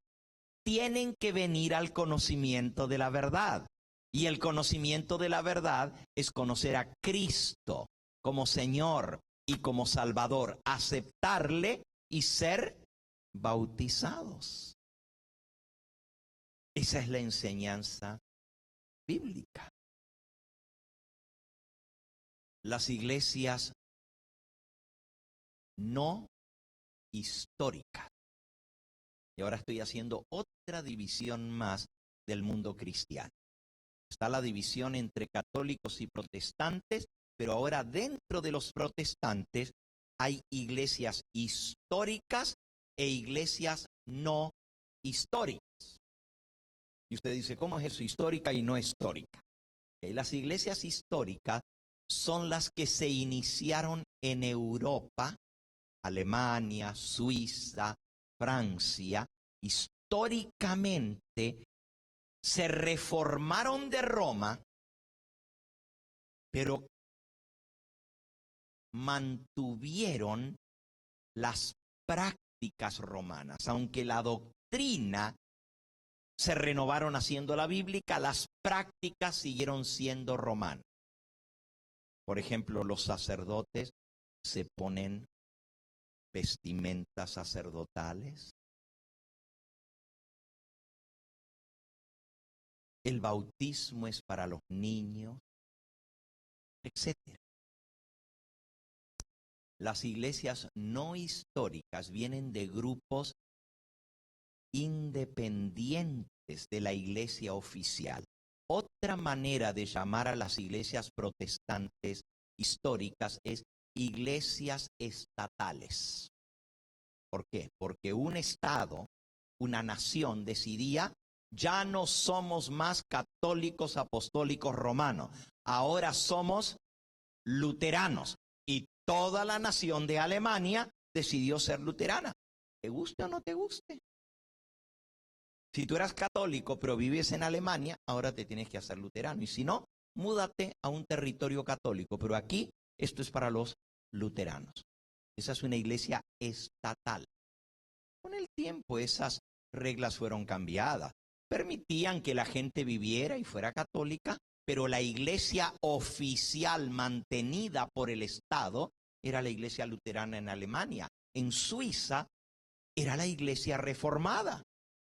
tienen que venir al conocimiento de la verdad. Y el conocimiento de la verdad es conocer a Cristo como Señor y como Salvador, aceptarle y ser bautizados. Esa es la enseñanza bíblica. Las iglesias no históricas. Y ahora estoy haciendo otra división más del mundo cristiano. Está la división entre católicos y protestantes, pero ahora dentro de los protestantes hay iglesias históricas e iglesias no históricas. Y usted dice, ¿cómo es eso? Histórica y no histórica. Las iglesias históricas son las que se iniciaron en Europa, Alemania, Suiza, Francia. Históricamente se reformaron de Roma, pero mantuvieron las prácticas romanas. Aunque la doctrina se renovaron haciendo la bíblica, las prácticas siguieron siendo romanas. Por ejemplo, los sacerdotes se ponen vestimentas sacerdotales. El bautismo es para los niños, etc. Las iglesias no históricas vienen de grupos independientes de la iglesia oficial. Otra manera de llamar a las iglesias protestantes históricas es iglesias estatales. ¿Por qué? Porque un estado, una nación decidía, ya no somos más católicos apostólicos romanos, ahora somos luteranos. Y toda la nación de Alemania decidió ser luterana. ¿Te guste o no te guste? Si tú eras católico pero vives en Alemania, ahora te tienes que hacer luterano. Y si no, múdate a un territorio católico. Pero aquí esto es para los luteranos. Esa es una iglesia estatal. Con el tiempo esas reglas fueron cambiadas. Permitían que la gente viviera y fuera católica, pero la iglesia oficial mantenida por el Estado era la iglesia luterana en Alemania. En Suiza era la iglesia reformada.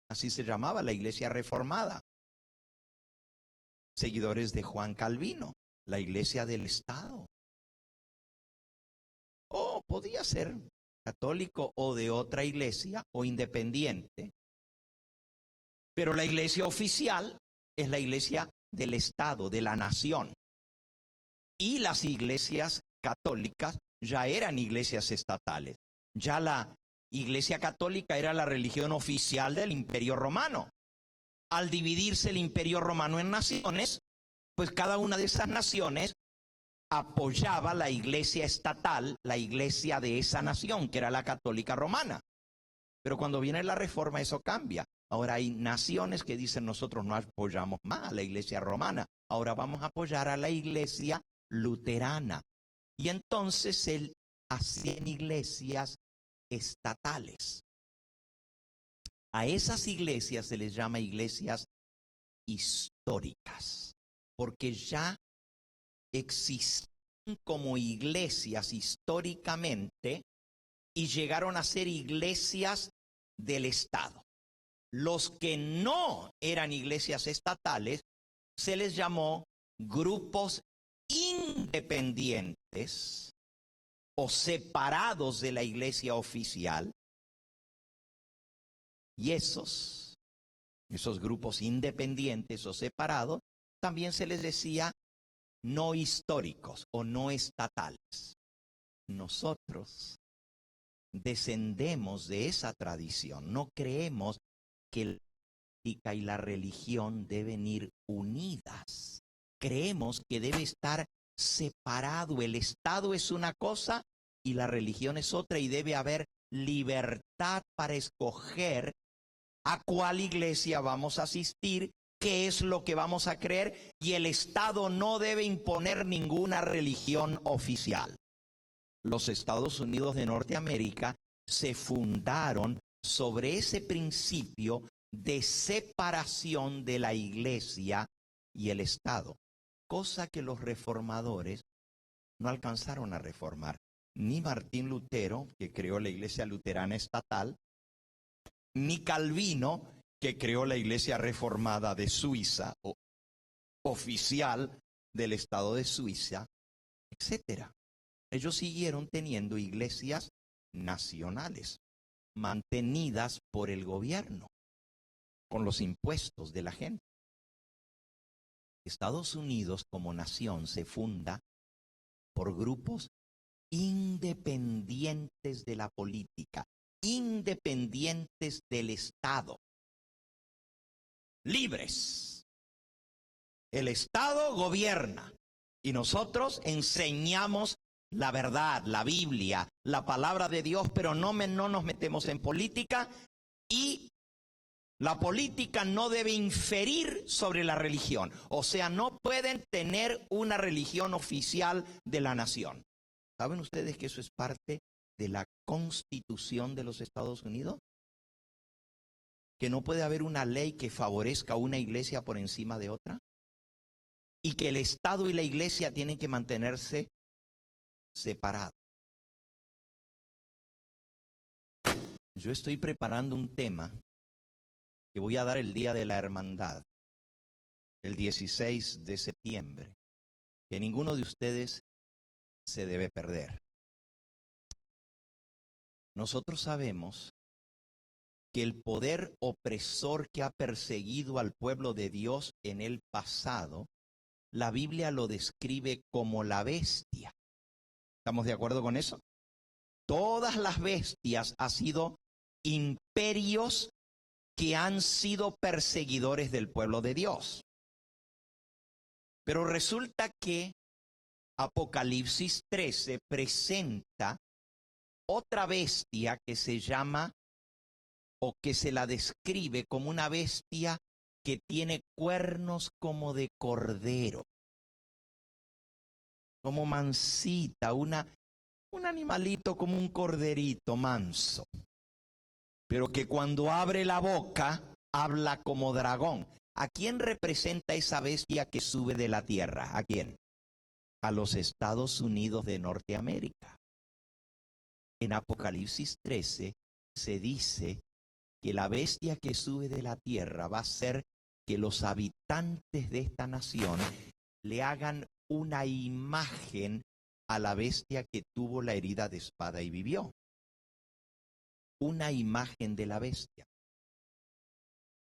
Así se llamaba, la iglesia reformada. Seguidores de Juan Calvino, la iglesia del Estado. O podía ser católico o de otra iglesia o independiente. Pero la iglesia oficial es la iglesia del Estado, de la nación. Y las iglesias católicas ya eran iglesias estatales. Ya la Iglesia Católica era la religión oficial del Imperio Romano. Al dividirse el Imperio Romano en naciones, pues cada una de esas naciones apoyaba la iglesia estatal, la iglesia de esa nación, que era la Católica Romana. Pero cuando viene la Reforma, eso cambia. Ahora hay naciones que dicen, nosotros no apoyamos más a la iglesia romana, ahora vamos a apoyar a la iglesia luterana. Y entonces se hacían iglesias estatales. A esas iglesias se les llama iglesias históricas, porque ya existen como iglesias históricamente y llegaron a ser iglesias del Estado. los que no eran iglesias estatales se les llamó grupos independientes o separados de la iglesia oficial. Y esos grupos independientes o separados, también se les decía no históricos o no estatales. Nosotros descendemos de esa tradición, no creemos que la política y la religión deben ir unidas. Creemos que debe estar separado. El Estado es una cosa y la religión es otra, y debe haber libertad para escoger a cuál iglesia vamos a asistir, qué es lo que vamos a creer, y el Estado no debe imponer ninguna religión oficial. Los Estados Unidos de Norteamérica se fundaron sobre ese principio de separación de la iglesia y el Estado, cosa que los reformadores no alcanzaron a reformar. Ni Martín Lutero, que creó la iglesia luterana estatal, ni Calvino, que creó la iglesia reformada de Suiza, o oficial del Estado de Suiza, etcétera. Ellos siguieron teniendo iglesias nacionales, mantenidas por el gobierno, con los impuestos de la gente. Estados Unidos como nación se funda por grupos independientes de la política, independientes del Estado, libres. El Estado gobierna y nosotros enseñamos la verdad, la Biblia, la palabra de Dios, pero no nos metemos en política, y la política no debe inferir sobre la religión. O sea, no pueden tener una religión oficial de la nación. ¿Saben ustedes que eso es parte de la Constitución de los Estados Unidos? Que no puede haber una ley que favorezca a una iglesia por encima de otra. Y que el Estado y la iglesia tienen que mantenerse separados. Yo estoy preparando un tema que voy a dar el Día de la Hermandad, el 16 de septiembre, que ninguno de ustedes se debe perder. Nosotros sabemos que el poder opresor que ha perseguido al pueblo de Dios en el pasado, la Biblia lo describe como la bestia. ¿Estamos de acuerdo con eso? Todas las bestias han sido imperios que han sido perseguidores del pueblo de Dios. Pero resulta que Apocalipsis 13 presenta otra bestia que se llama, o que se la describe como una bestia que tiene cuernos como de cordero, como mansita, un animalito como un corderito manso, pero que cuando abre la boca habla como dragón. ¿A quién representa esa bestia que sube de la tierra? ¿A quién? A los Estados Unidos de Norteamérica. En Apocalipsis 13 se dice que la bestia que sube de la tierra va a ser que los habitantes de esta nación le hagan una imagen a la bestia que tuvo la herida de espada y vivió. Una imagen de la bestia.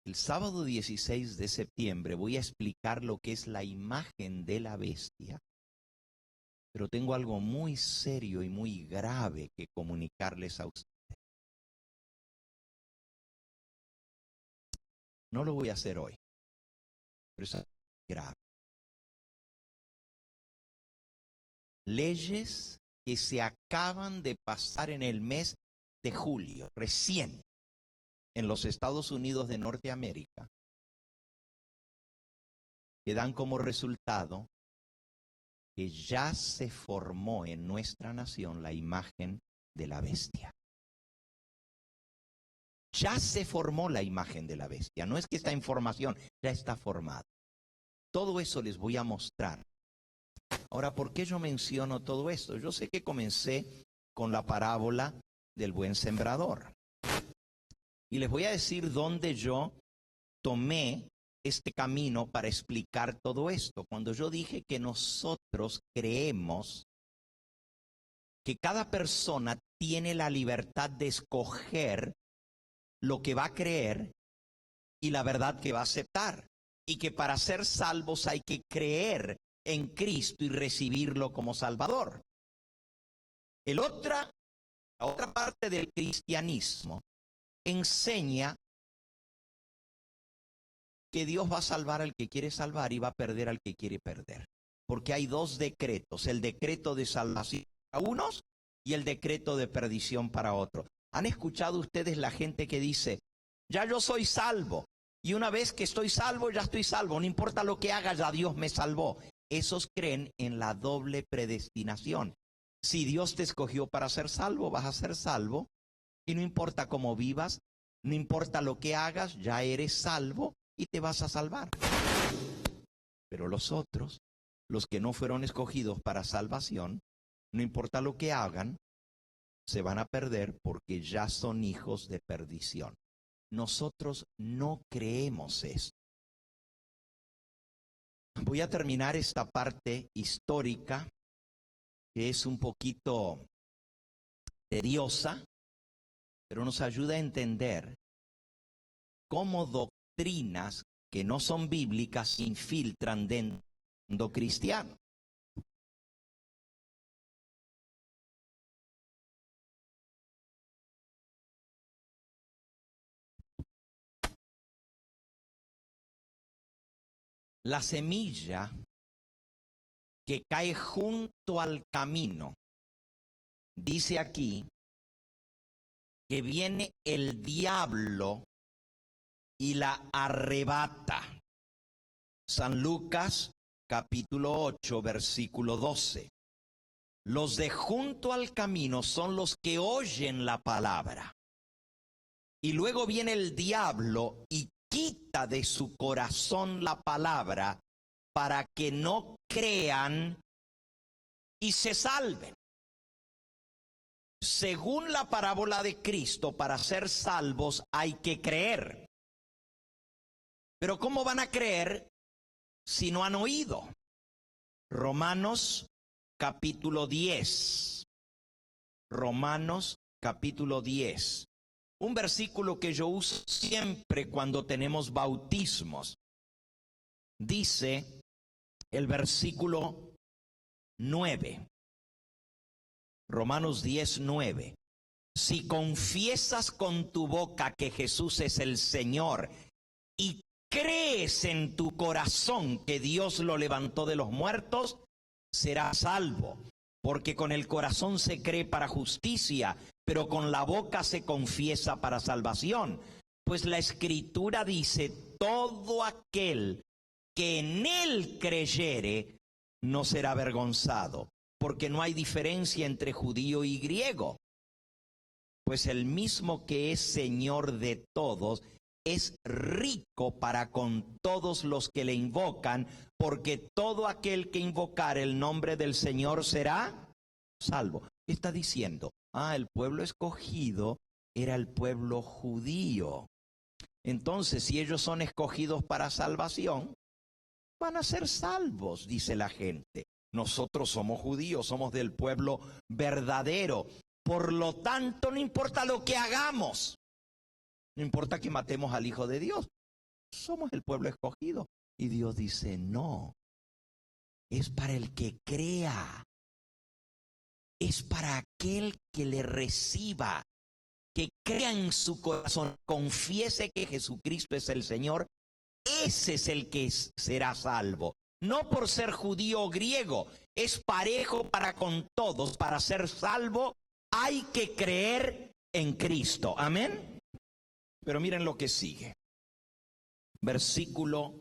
El sábado 16 de septiembre voy a explicar lo que es la imagen de la bestia, pero tengo algo muy serio y muy grave que comunicarles a ustedes. No lo voy a hacer hoy, pero es grave. Leyes que se acaban de pasar en el mes de julio, recién, en los Estados Unidos de Norteamérica, que dan como resultado que ya se formó en nuestra nación la imagen de la bestia. Ya se formó la imagen de la bestia. No es que esta información ya está formada. Todo eso les voy a mostrar. Ahora, ¿por qué yo menciono todo esto? Yo sé que comencé con la parábola del buen sembrador. Y les voy a decir dónde yo tomé este camino para explicar todo esto. Cuando yo dije que nosotros creemos que cada persona tiene la libertad de escoger lo que va a creer y la verdad que va a aceptar. Y que para ser salvos hay que creer en Cristo y recibirlo como Salvador. La otra parte del cristianismo enseña que Dios va a salvar al que quiere salvar y va a perder al que quiere perder. Porque hay dos decretos, el decreto de salvación para unos y el decreto de perdición para otros. ¿Han escuchado ustedes la gente que dice, ya yo soy salvo, y una vez que estoy salvo, ya estoy salvo, no importa lo que haga, ya Dios me salvó? Esos creen en la doble predestinación. Si Dios te escogió para ser salvo, vas a ser salvo, y no importa cómo vivas, no importa lo que hagas, ya eres salvo y te vas a salvar. Pero los otros, los que no fueron escogidos para salvación, no importa lo que hagan, se van a perder porque ya son hijos de perdición. Nosotros no creemos esto. Voy a terminar esta parte histórica, que es un poquito tediosa, pero nos ayuda a entender cómo doctrinas que no son bíblicas se infiltran dentro del mundo cristiano. La semilla que cae junto al camino, dice aquí, que viene el diablo y la arrebata. San Lucas capítulo 8, versículo 12. Los de junto al camino son los que oyen la palabra. Y luego viene el diablo y quita de su corazón la palabra para que no crean y se salven. Según la parábola de Cristo, para ser salvos hay que creer. Pero ¿cómo van a creer si no han oído? Romanos capítulo 10. Romanos capítulo 10. Un versículo que yo uso siempre cuando tenemos bautismos. Dice el versículo 9. Romanos 10, 9. Si confiesas con tu boca que Jesús es el Señor y crees en tu corazón que Dios lo levantó de los muertos, serás salvo. Porque con el corazón se cree para justicia, pero con la boca se confiesa para salvación. Pues la Escritura dice, todo aquel que en él creyere no será avergonzado. Porque no hay diferencia entre judío y griego. Pues el mismo que es Señor de todos es rico para con todos los que le invocan, porque todo aquel que invocar el nombre del Señor será salvo. ¿Qué está diciendo? El pueblo escogido era el pueblo judío. Entonces, si ellos son escogidos para salvación, van a ser salvos, dice la gente. Nosotros somos judíos, somos del pueblo verdadero. Por lo tanto, no importa lo que hagamos. No importa que matemos al Hijo de Dios. Somos el pueblo escogido. Y Dios dice, no. Es para el que crea. Es para aquel que le reciba. Que crea en su corazón. Confiese que Jesucristo es el Señor. Ese es el que será salvo. No por ser judío o griego. Es parejo para con todos. Para ser salvo hay que creer en Cristo. Amén. Pero miren lo que sigue. Versículo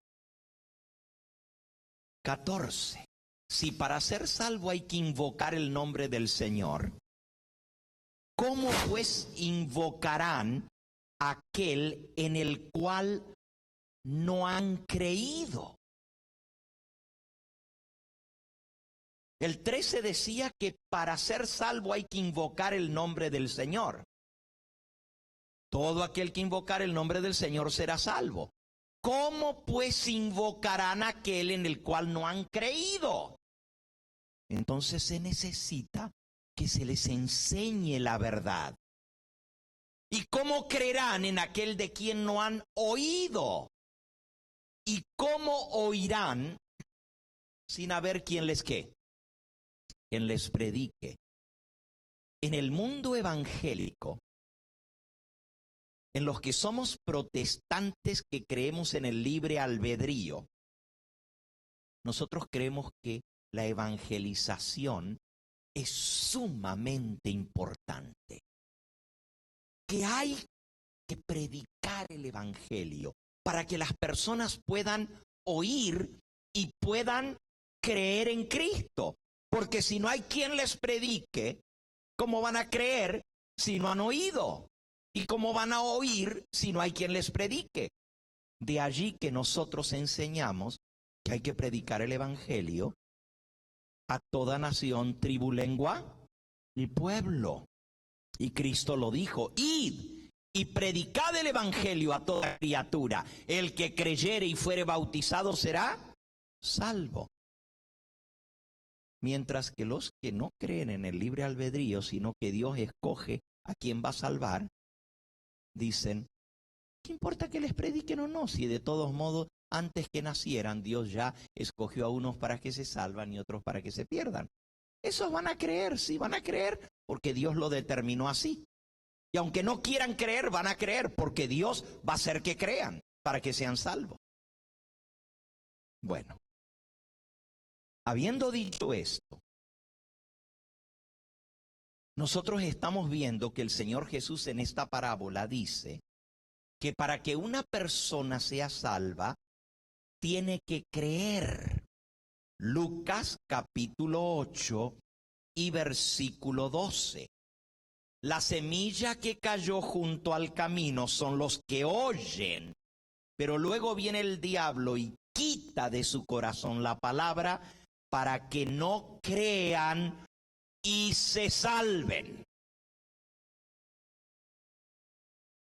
14. Si para ser salvo hay que invocar el nombre del Señor, ¿cómo pues invocarán aquel en el cual no han creído? El 13 decía que para ser salvo hay que invocar el nombre del Señor. Todo aquel que invocar el nombre del Señor será salvo. ¿Cómo pues invocarán a aquel en el cual no han creído? Entonces se necesita que se les enseñe la verdad. ¿Y cómo creerán en aquel de quien no han oído? ¿Y cómo oirán sin haber quien les qué? Quien les predique. En el mundo evangélico, en los que somos protestantes que creemos en el libre albedrío, nosotros creemos que la evangelización es sumamente importante. Que hay que predicar el evangelio para que las personas puedan oír y puedan creer en Cristo. Porque si no hay quien les predique, ¿cómo van a creer si no han oído? ¿Y cómo van a oír si no hay quien les predique? De allí que nosotros enseñamos que hay que predicar el evangelio a toda nación, tribu, lengua y pueblo. Y Cristo lo dijo: id y predicad el evangelio a toda criatura. El que creyere y fuere bautizado será salvo. Mientras que los que no creen en el libre albedrío, sino que Dios escoge a quien va a salvar, dicen: ¿qué importa que les prediquen o no? Si de todos modos, antes que nacieran, Dios ya escogió a unos para que se salvan y otros para que se pierdan. Esos van a creer, sí van a creer, porque Dios lo determinó así. Y aunque no quieran creer, van a creer, porque Dios va a hacer que crean, para que sean salvos. Bueno, habiendo dicho esto, nosotros estamos viendo que el Señor Jesús en esta parábola dice que para que una persona sea salva, tiene que creer. Lucas capítulo 8 y versículo 12. La semilla que cayó junto al camino son los que oyen, pero luego viene el diablo y quita de su corazón la palabra para que no crean y se salven.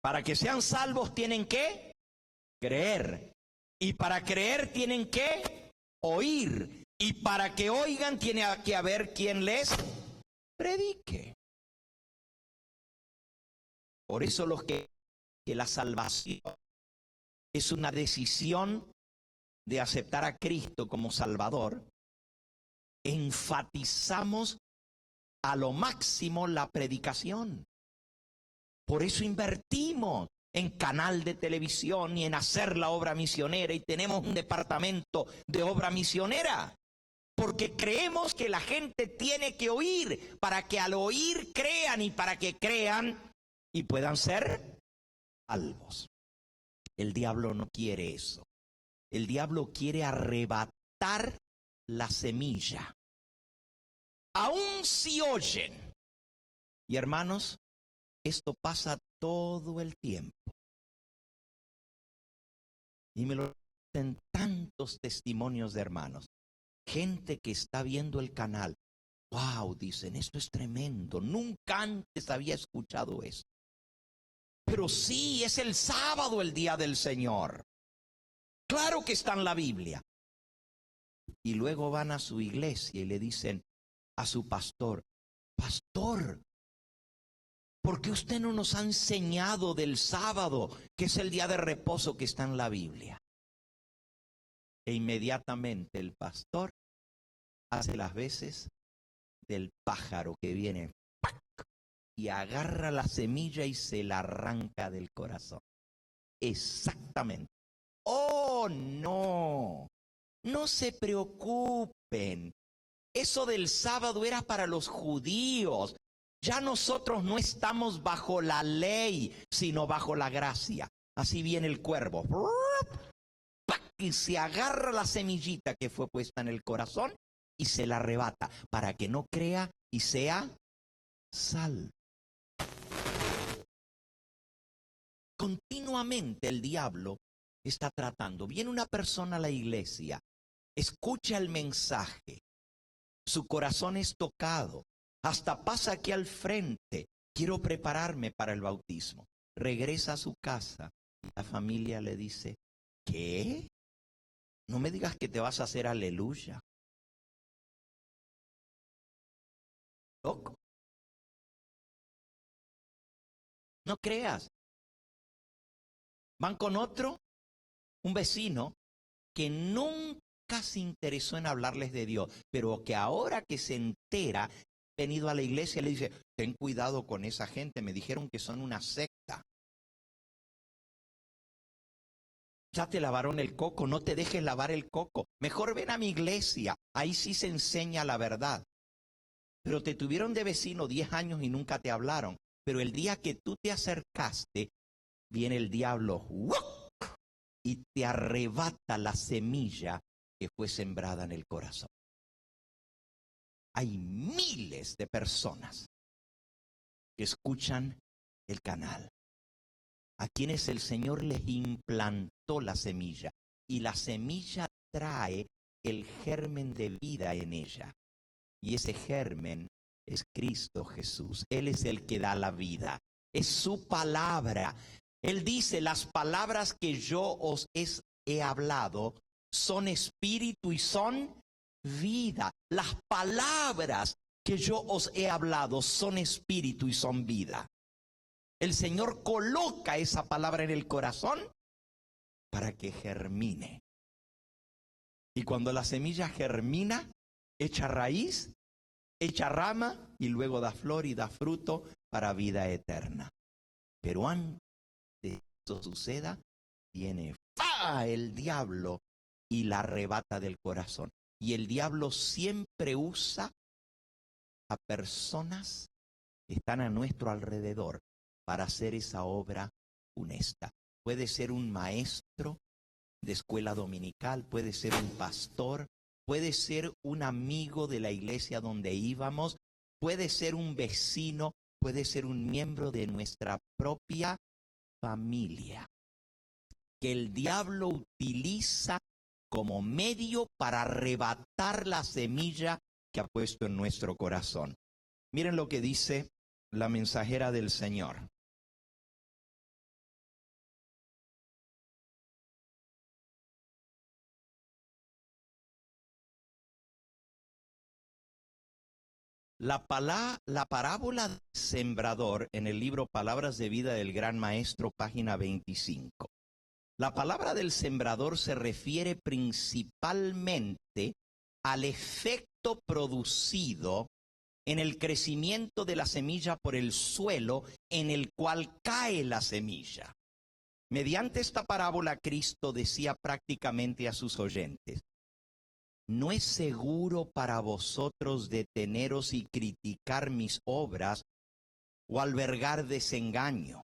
Para que sean salvos tienen que creer. Y para creer tienen que oír. Y para que oigan tiene que haber quien les predique. Por eso que la salvación es una decisión de aceptar a Cristo como Salvador, enfatizamos a lo máximo la predicación. Por eso invertimos en canal de televisión y en hacer la obra misionera, y tenemos un departamento de obra misionera, porque creemos que la gente tiene que oír, para que al oír crean, y para que crean y puedan ser salvos. El diablo no quiere eso. El diablo quiere arrebatar la semilla. Aún si oyen. Y hermanos, esto pasa todo el tiempo. Y me lo dicen tantos testimonios de hermanos. Gente que está viendo el canal. Wow, dicen, esto es tremendo. Nunca antes había escuchado esto. Pero sí, es el sábado el día del Señor. Claro que está en la Biblia. Y luego van a su iglesia y le dicen a su pastor: pastor, ¿por qué usted no nos ha enseñado del sábado, que es el día de reposo que está en la Biblia? E inmediatamente el pastor hace las veces del pájaro que viene, ¡pac!, y agarra la semilla y se la arranca del corazón. Exactamente. Oh, no, no se preocupen. Eso del sábado era para los judíos. Ya nosotros no estamos bajo la ley, sino bajo la gracia. Así viene el cuervo. Y se agarra la semillita que fue puesta en el corazón y se la arrebata para que no crea y sea salvo. Continuamente el diablo está tratando. Viene una persona a la iglesia, escucha el mensaje, su corazón es tocado, hasta pasa aquí al frente: quiero prepararme para el bautismo. Regresa a su casa y la familia le dice, ¿qué? No me digas que te vas a hacer aleluya. Loco. No creas. Van con otro, un vecino, que nunca se interesó en hablarles de Dios, pero que ahora que se entera, ha venido a la iglesia y le dice, ten cuidado con esa gente, me dijeron que son una secta. Ya te lavaron el coco, no te dejes lavar el coco. Mejor ven a mi iglesia, ahí sí se enseña la verdad. Pero te tuvieron de vecino 10 años y nunca te hablaron. Pero el día que tú te acercaste, viene el diablo ¡wup! Y te arrebata la semilla que fue sembrada en el corazón. Hay miles de personas que escuchan el canal, a quienes el Señor les implantó la semilla, y la semilla trae el germen de vida en ella, y ese germen es Cristo Jesús. Él es el que da la vida, es su palabra. Él dice, las palabras que yo os he hablado son espíritu y son vida. Las palabras que yo os he hablado son espíritu y son vida. El Señor coloca esa palabra en el corazón para que germine. Y cuando la semilla germina, echa raíz, echa rama y luego da flor y da fruto para vida eterna. Pero antes de que eso suceda, viene el diablo y la arrebata del corazón. Y el diablo siempre usa a personas que están a nuestro alrededor para hacer esa obra funesta. Puede ser un maestro de escuela dominical, puede ser un pastor, puede ser un amigo de la iglesia donde íbamos, puede ser un vecino, puede ser un miembro de nuestra propia familia, que el diablo utiliza como medio para arrebatar la semilla que ha puesto en nuestro corazón. Miren lo que dice la mensajera del Señor. La parábola del sembrador en el libro Palabras de Vida del Gran Maestro, página 25. La palabra del sembrador se refiere principalmente al efecto producido en el crecimiento de la semilla por el suelo en el cual cae la semilla. Mediante esta parábola, Cristo decía prácticamente a sus oyentes, no es seguro para vosotros deteneros y criticar mis obras o albergar desengaño,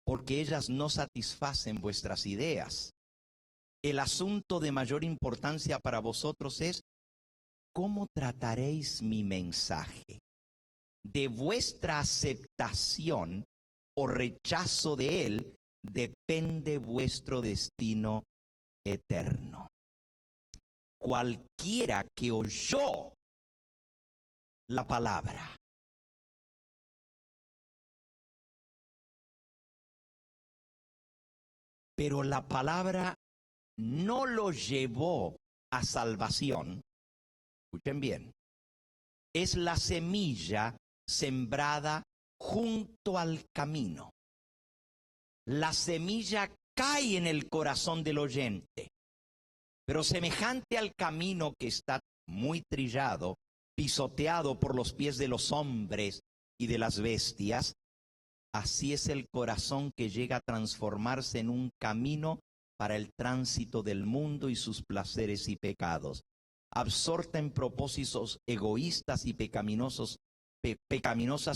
porque ellas no satisfacen vuestras ideas. El asunto de mayor importancia para vosotros es cómo trataréis mi mensaje. De vuestra aceptación o rechazo de él depende vuestro destino eterno. Cualquiera que oyó la palabra pero la palabra no lo llevó a salvación, escuchen bien, es la semilla sembrada junto al camino. La semilla cae en el corazón del oyente, pero semejante al camino que está muy trillado, pisoteado por los pies de los hombres y de las bestias, así es el corazón que llega a transformarse en un camino para el tránsito del mundo y sus placeres y pecados. Absorta en propósitos egoístas y pecaminosas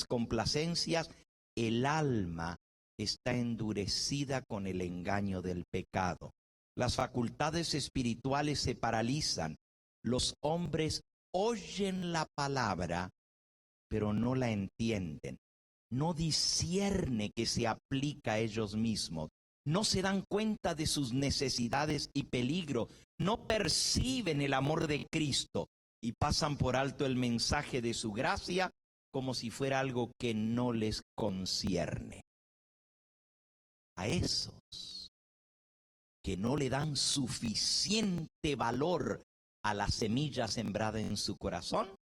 complacencias, el alma está endurecida con el engaño del pecado. Las facultades espirituales se paralizan. Los hombres oyen la palabra, pero no la entienden. No discierne que se aplica a ellos mismos. No se dan cuenta de sus necesidades y peligro. No perciben el amor de Cristo y pasan por alto el mensaje de su gracia como si fuera algo que no les concierne. A esos que no le dan suficiente valor a la semilla sembrada en su corazón,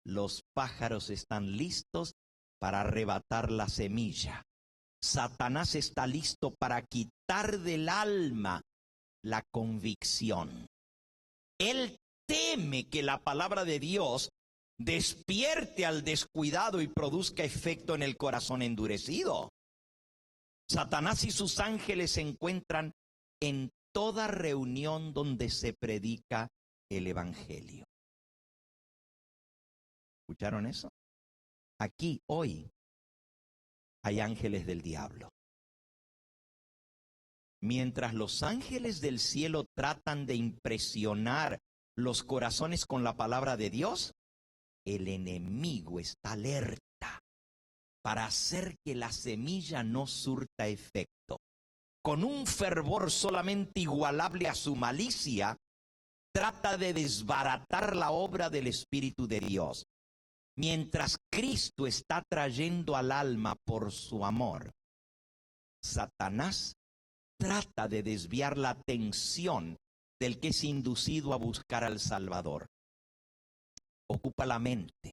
los pájaros están listos para arrebatar la semilla. Satanás está listo para quitar del alma la convicción. Él teme que la palabra de Dios despierte al descuidado y produzca efecto en el corazón endurecido. Satanás y sus ángeles se encuentran en toda reunión donde se predica el evangelio. ¿Escucharon eso? Aquí, hoy, hay ángeles del diablo. Mientras los ángeles del cielo tratan de impresionar los corazones con la palabra de Dios, el enemigo está alerta para hacer que la semilla no surta efecto. Con un fervor solamente igualable a su malicia, trata de desbaratar la obra del Espíritu de Dios. Mientras Cristo está trayendo al alma por su amor, Satanás trata de desviar la atención del que es inducido a buscar al Salvador. Ocupa la mente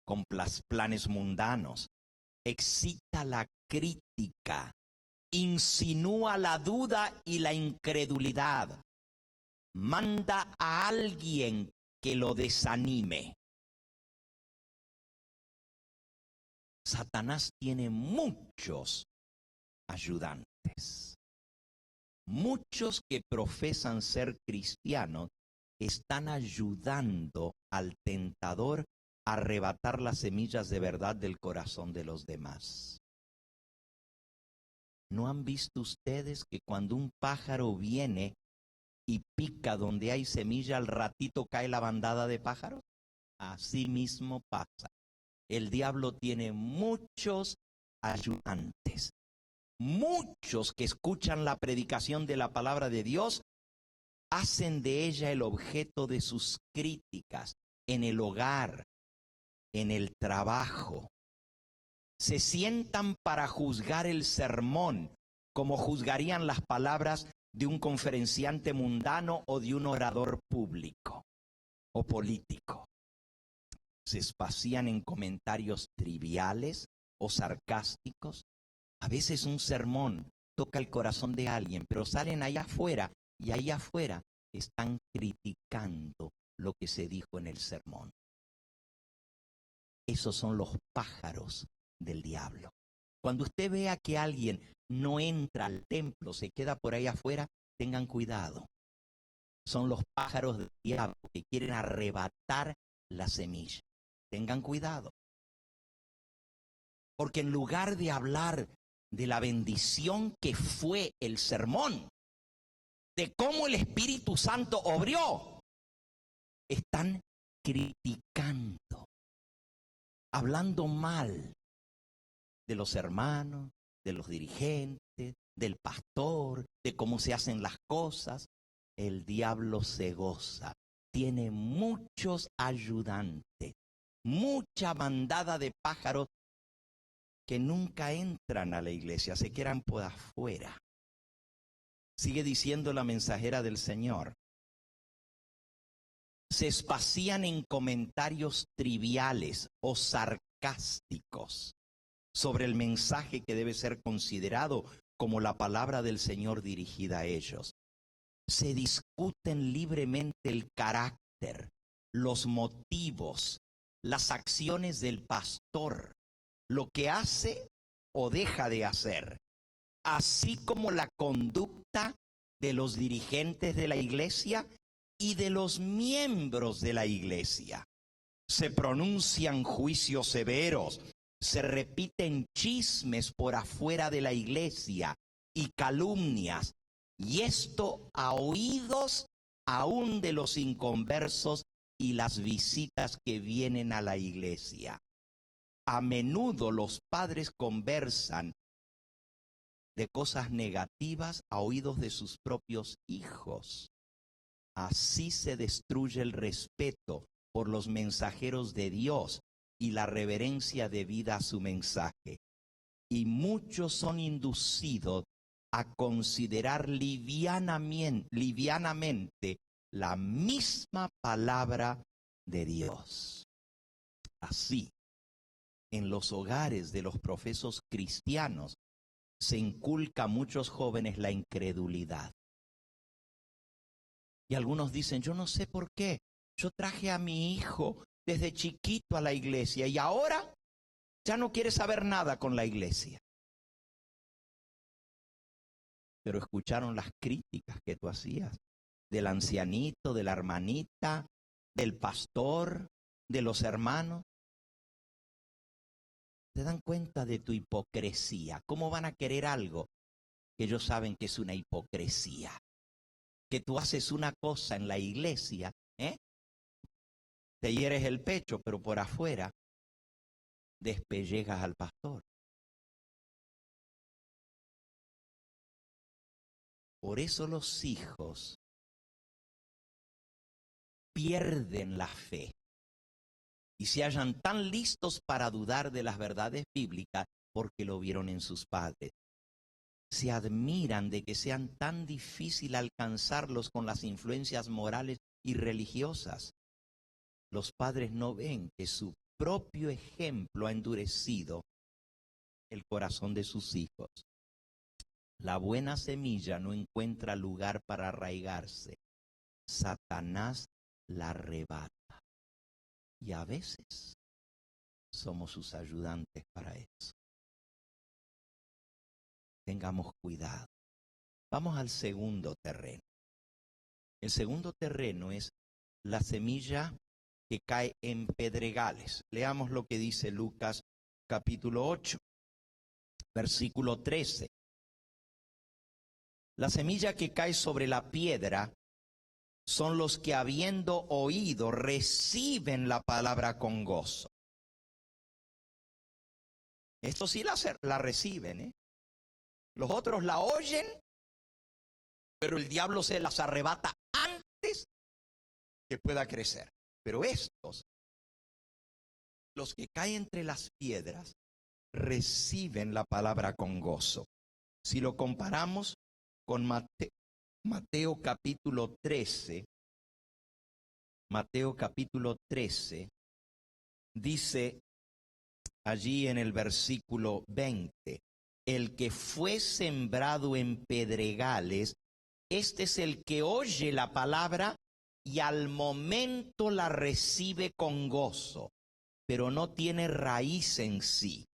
con planes mundanos, excita la crítica, insinúa la duda y la incredulidad, manda a alguien que lo desanime. Satanás tiene muchos ayudantes. Muchos que profesan ser cristianos están ayudando al tentador a arrebatar las semillas de verdad del corazón de los demás. ¿No han visto ustedes que cuando un pájaro viene y pica donde hay semilla, al ratito cae la bandada de pájaros? Así mismo pasa. El diablo tiene muchos ayudantes. Muchos que escuchan la predicación de la palabra de Dios hacen de ella el objeto de sus críticas en el hogar, en el trabajo. Se sientan para juzgar el sermón como juzgarían las palabras de un conferenciante mundano o de un orador público o político. Se espacían en comentarios triviales o sarcásticos. A veces un sermón toca el corazón de alguien, pero salen allá afuera y allá afuera están criticando lo que se dijo en el sermón. Esos son los pájaros del diablo. Cuando usted vea que alguien no entra al templo, se queda por ahí afuera, tengan cuidado. Son los pájaros del diablo que quieren arrebatar la semilla. Tengan cuidado. Porque en lugar de hablar de la bendición que fue el sermón, de cómo el Espíritu Santo obró, están criticando, hablando mal de los hermanos, de los dirigentes, del pastor, de cómo se hacen las cosas. El diablo se goza, tiene muchos ayudantes, mucha bandada de pájaros que nunca entran a la iglesia, se quedan por afuera. Sigue diciendo la mensajera del Señor. Se espacían en comentarios triviales o sarcásticos sobre el mensaje que debe ser considerado como la palabra del Señor dirigida a ellos. Se discuten libremente el carácter, los motivos, las acciones del pastor, lo que hace o deja de hacer, así como la conducta de los dirigentes de la iglesia y de los miembros de la iglesia. Se pronuncian juicios severos, se repiten chismes por afuera de la iglesia y calumnias, y esto a oídos aún de los inconversos y las visitas que vienen a la iglesia. A menudo los padres conversan de cosas negativas a oídos de sus propios hijos. Así se destruye el respeto por los mensajeros de Dios y la reverencia debida a su mensaje. Y muchos son inducidos a considerar livianamente la misma palabra de Dios. Así, en los hogares de los profesos cristianos se inculca a muchos jóvenes la incredulidad. Y algunos dicen, yo no sé por qué, yo traje a mi hijo desde chiquito a la iglesia y ahora ya no quiere saber nada con la iglesia. Pero escucharon las críticas que tú hacías del ancianito, de la hermanita, del pastor, de los hermanos. ¿Se dan cuenta de tu hipocresía? ¿Cómo van a querer algo que ellos saben que es una hipocresía? Que tú haces una cosa en la iglesia, te hieres el pecho, pero por afuera despellejas al pastor. Por eso los hijos pierden la fe y se hallan tan listos para dudar de las verdades bíblicas porque lo vieron en sus padres. Se admiran de que sean tan difícil alcanzarlos con las influencias morales y religiosas. Los padres no ven que su propio ejemplo ha endurecido el corazón de sus hijos. La buena semilla no encuentra lugar para arraigarse. Satanás la arrebata. Y a veces somos sus ayudantes para eso. Tengamos cuidado. Vamos al segundo terreno. El segundo terreno es la semilla que cae en pedregales. Leamos lo que dice Lucas capítulo 8, versículo 13. La semilla que cae sobre la piedra son los que, habiendo oído, reciben la palabra con gozo. Estos sí la reciben, Los otros la oyen, pero el diablo se las arrebata antes que pueda crecer. Pero estos, los que caen entre las piedras, reciben la palabra con gozo. Si lo comparamos con Mateo capítulo 13, dice allí en el versículo 20, el que fue sembrado en pedregales, este es el que oye la palabra y al momento la recibe con gozo, pero no tiene raíz en sí,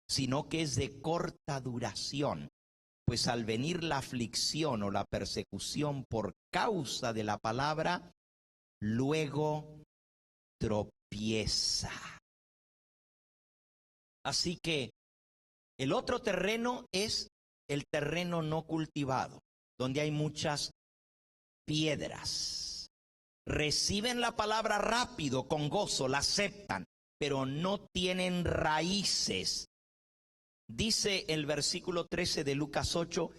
sino que es de corta duración, pues al venir la aflicción o la persecución por causa de la palabra, luego tropieza. Así que el otro terreno es el terreno no cultivado, donde hay muchas piedras. Reciben la palabra rápido, con gozo, la aceptan, pero no tienen raíces. Dice el versículo 13 de Lucas 8,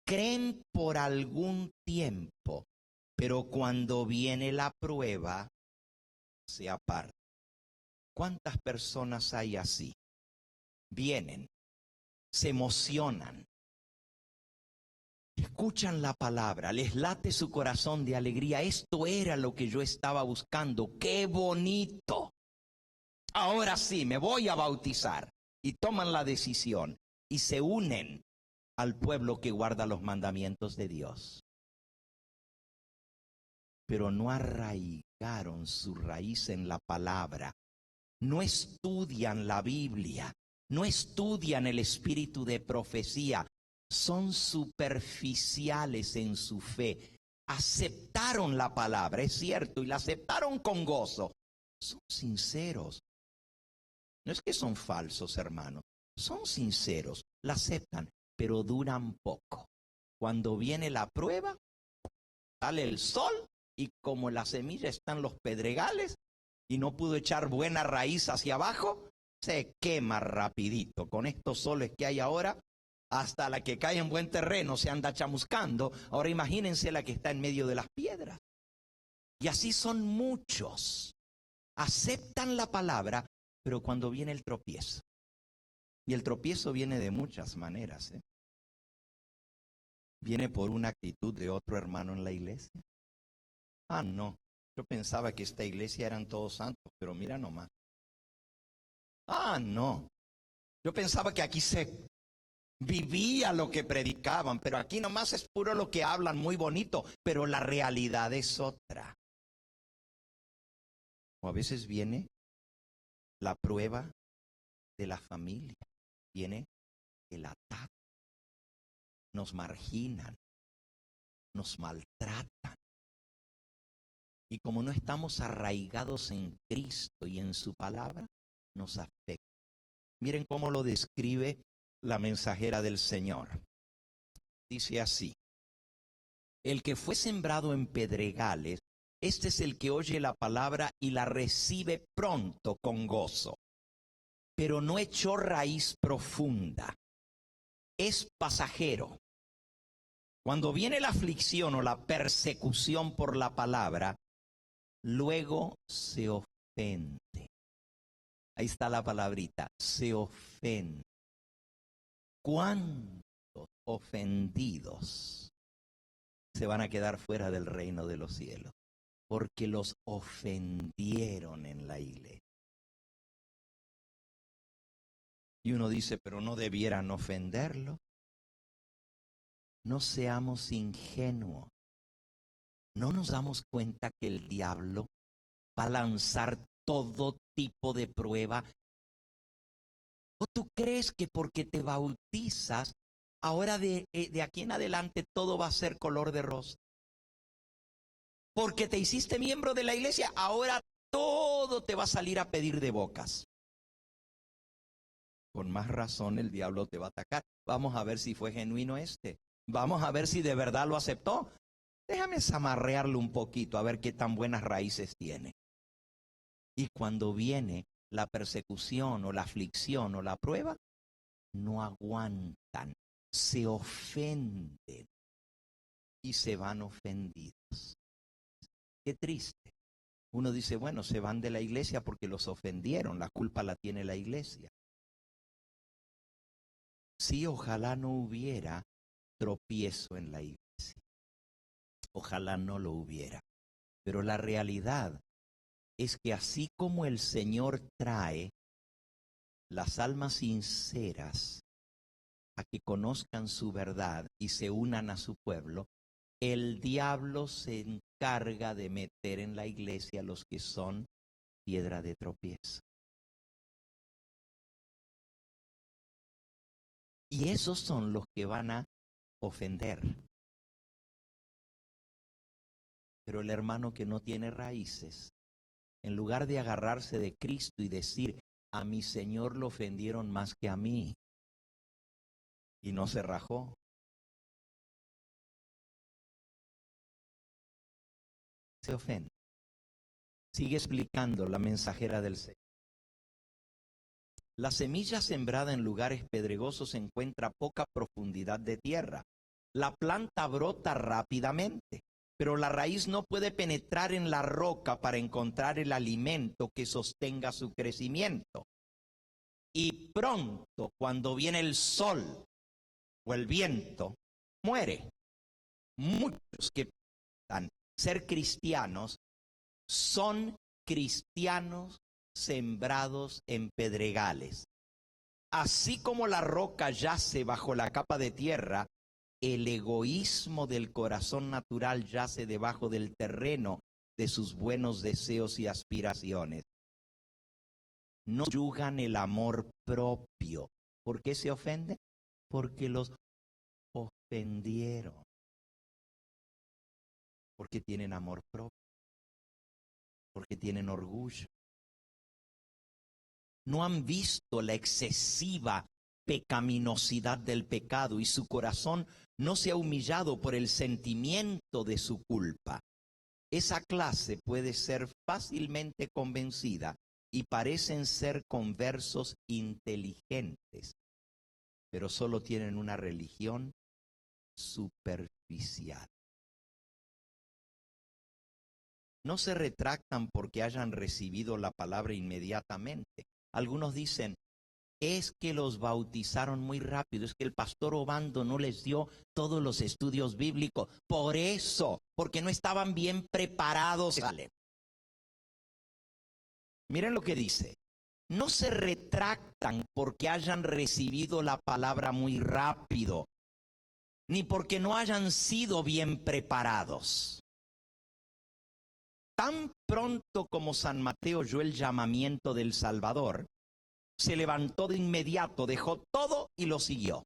creen por algún tiempo, pero cuando viene la prueba, se apartan. ¿Cuántas personas hay así? Vienen, se emocionan, escuchan la palabra, les late su corazón de alegría. Esto era lo que yo estaba buscando. ¡Qué bonito! Ahora sí, me voy a bautizar. Y toman la decisión y se unen al pueblo que guarda los mandamientos de Dios. Pero no arraigaron su raíz en la palabra. No estudian la Biblia. No estudian el espíritu de profecía. Son superficiales en su fe. Aceptaron la palabra, es cierto, y la aceptaron con gozo. Son sinceros. No es que son falsos, hermanos. Son sinceros, la aceptan, pero duran poco. Cuando viene la prueba, sale el sol y como la semilla está en los pedregales y no pudo echar buena raíz hacia abajo, se quema rapidito. Con estos soles que hay ahora, hasta la que cae en buen terreno se anda chamuscando. Ahora imagínense la que está en medio de las piedras. Y así son muchos. Aceptan la palabra, pero cuando viene el tropiezo. Y el tropiezo viene de muchas maneras. ¿Viene por una actitud de otro hermano en la iglesia? Ah, no. Yo pensaba que esta iglesia eran todos santos, pero mira nomás. Ah, no. Yo pensaba que aquí se vivía lo que predicaban, pero aquí nomás es puro lo que hablan, muy bonito, pero la realidad es otra. O a veces viene la prueba de la familia, viene el ataque, nos marginan, nos maltratan. Y como no estamos arraigados en Cristo y en su palabra, nos afecta. Miren cómo lo describe la mensajera del Señor. Dice así: el que fue sembrado en pedregales, este es el que oye la palabra y la recibe pronto con gozo, pero no echó raíz profunda. Es pasajero. Cuando viene la aflicción o la persecución por la palabra, luego se ofende. Ahí está la palabrita, se ofende. ¿Cuántos ofendidos se van a quedar fuera del reino de los cielos? Porque los ofendieron en la iglesia. Y uno dice, pero no debieran ofenderlo. No seamos ingenuos. No nos damos cuenta que el diablo va a lanzar todo tipo de prueba. ¿O tú crees que porque te bautizas, ahora de aquí en adelante todo va a ser color de rosa? Porque te hiciste miembro de la iglesia, ahora todo te va a salir a pedir de bocas. Con más razón el diablo te va a atacar. Vamos a ver si fue genuino este. Vamos a ver si de verdad lo aceptó. Déjame zamarrearlo un poquito a ver qué tan buenas raíces tiene. Y cuando viene la persecución o la aflicción o la prueba, no aguantan, se ofenden y se van ofendidos. Qué triste. Uno dice, bueno, se van de la iglesia porque los ofendieron, la culpa la tiene la iglesia. Sí, ojalá no hubiera tropiezo en la iglesia. Ojalá no lo hubiera. Pero la realidad es que así como el Señor trae las almas sinceras a que conozcan su verdad y se unan a su pueblo, el diablo se encarga de meter en la iglesia a los que son piedra de tropiezo. Y esos son los que van a ofender. Pero el hermano que no tiene raíces, en lugar de agarrarse de Cristo y decir, a mi Señor lo ofendieron más que a mí, y no se rajó, se ofende. Sigue explicando la mensajera del Señor. La semilla sembrada en lugares pedregosos encuentra poca profundidad de tierra. La planta brota rápidamente, pero la raíz no puede penetrar en la roca para encontrar el alimento que sostenga su crecimiento. Y pronto, cuando viene el sol o el viento, muere. Muchos que piensan ser cristianos son cristianos sembrados en pedregales. Así como la roca yace bajo la capa de tierra, el egoísmo del corazón natural yace debajo del terreno de sus buenos deseos y aspiraciones. No yugan el amor propio. ¿Por qué se ofenden? Porque los ofendieron. Porque tienen amor propio. Porque tienen orgullo. No han visto la excesiva pecaminosidad del pecado y su corazón no se ha humillado por el sentimiento de su culpa. Esa clase puede ser fácilmente convencida y parecen ser conversos inteligentes, pero solo tienen una religión superficial. No se retractan porque hayan recibido la palabra inmediatamente. Algunos dicen, es que los bautizaron muy rápido, es que el pastor Obando no les dio todos los estudios bíblicos. Por eso, porque no estaban bien preparados. Miren lo que dice. No se retractan porque hayan recibido la palabra muy rápido, ni porque no hayan sido bien preparados. Tan pronto como San Mateo oyó el llamamiento del Salvador, se levantó de inmediato, dejó todo y lo siguió.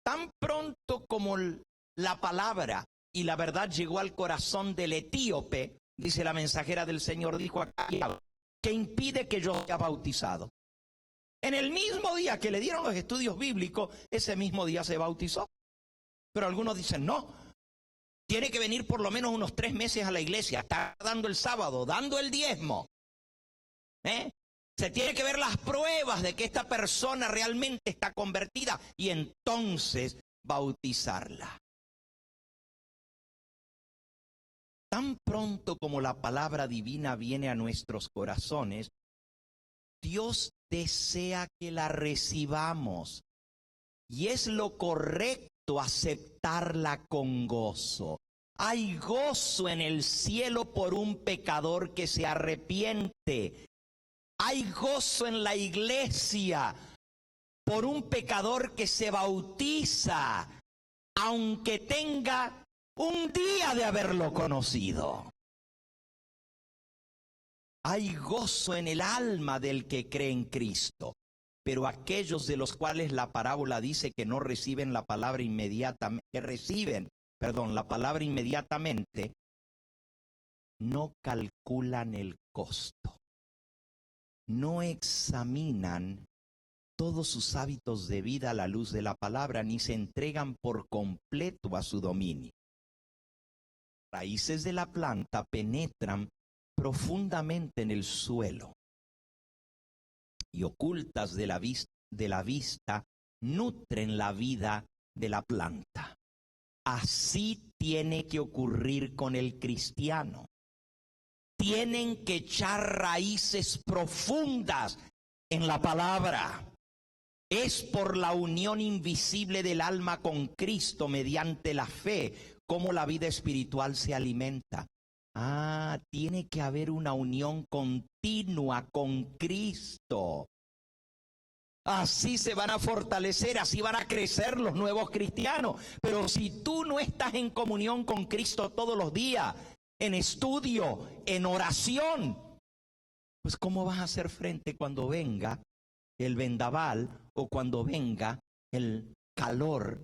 Tan pronto como la palabra y la verdad llegó al corazón del etíope, dice la mensajera del Señor, dijo acá, que impide que yo sea bautizado. En el mismo día que le dieron los estudios bíblicos, ese mismo día se bautizó. Pero algunos dicen, no, tiene que venir por lo menos unos 3 meses a la iglesia, está dando el sábado, dando el diezmo. Se tiene que ver las pruebas de que esta persona realmente está convertida y entonces bautizarla. Tan pronto como la palabra divina viene a nuestros corazones, Dios desea que la recibamos. Y es lo correcto aceptarla con gozo. Hay gozo en el cielo por un pecador que se arrepiente. Hay gozo en la iglesia por un pecador que se bautiza, aunque tenga un día de haberlo conocido. Hay gozo en el alma del que cree en Cristo. Pero aquellos de los cuales la parábola dice que no reciben la palabra inmediatamente, la palabra inmediatamente, no calculan el costo. No examinan todos sus hábitos de vida a la luz de la palabra, ni se entregan por completo a su dominio. Raíces de la planta penetran profundamente en el suelo y ocultas de la vista nutren la vida de la planta. Así tiene que ocurrir con el cristiano. Tienen que echar raíces profundas en la palabra. Es por la unión invisible del alma con Cristo mediante la fe como la vida espiritual se alimenta. Tiene que haber una unión continua con Cristo. Así se van a fortalecer, así van a crecer los nuevos cristianos. Pero si tú no estás en comunión con Cristo todos los días, en estudio, en oración, pues ¿cómo vas a hacer frente cuando venga el vendaval o cuando venga el calor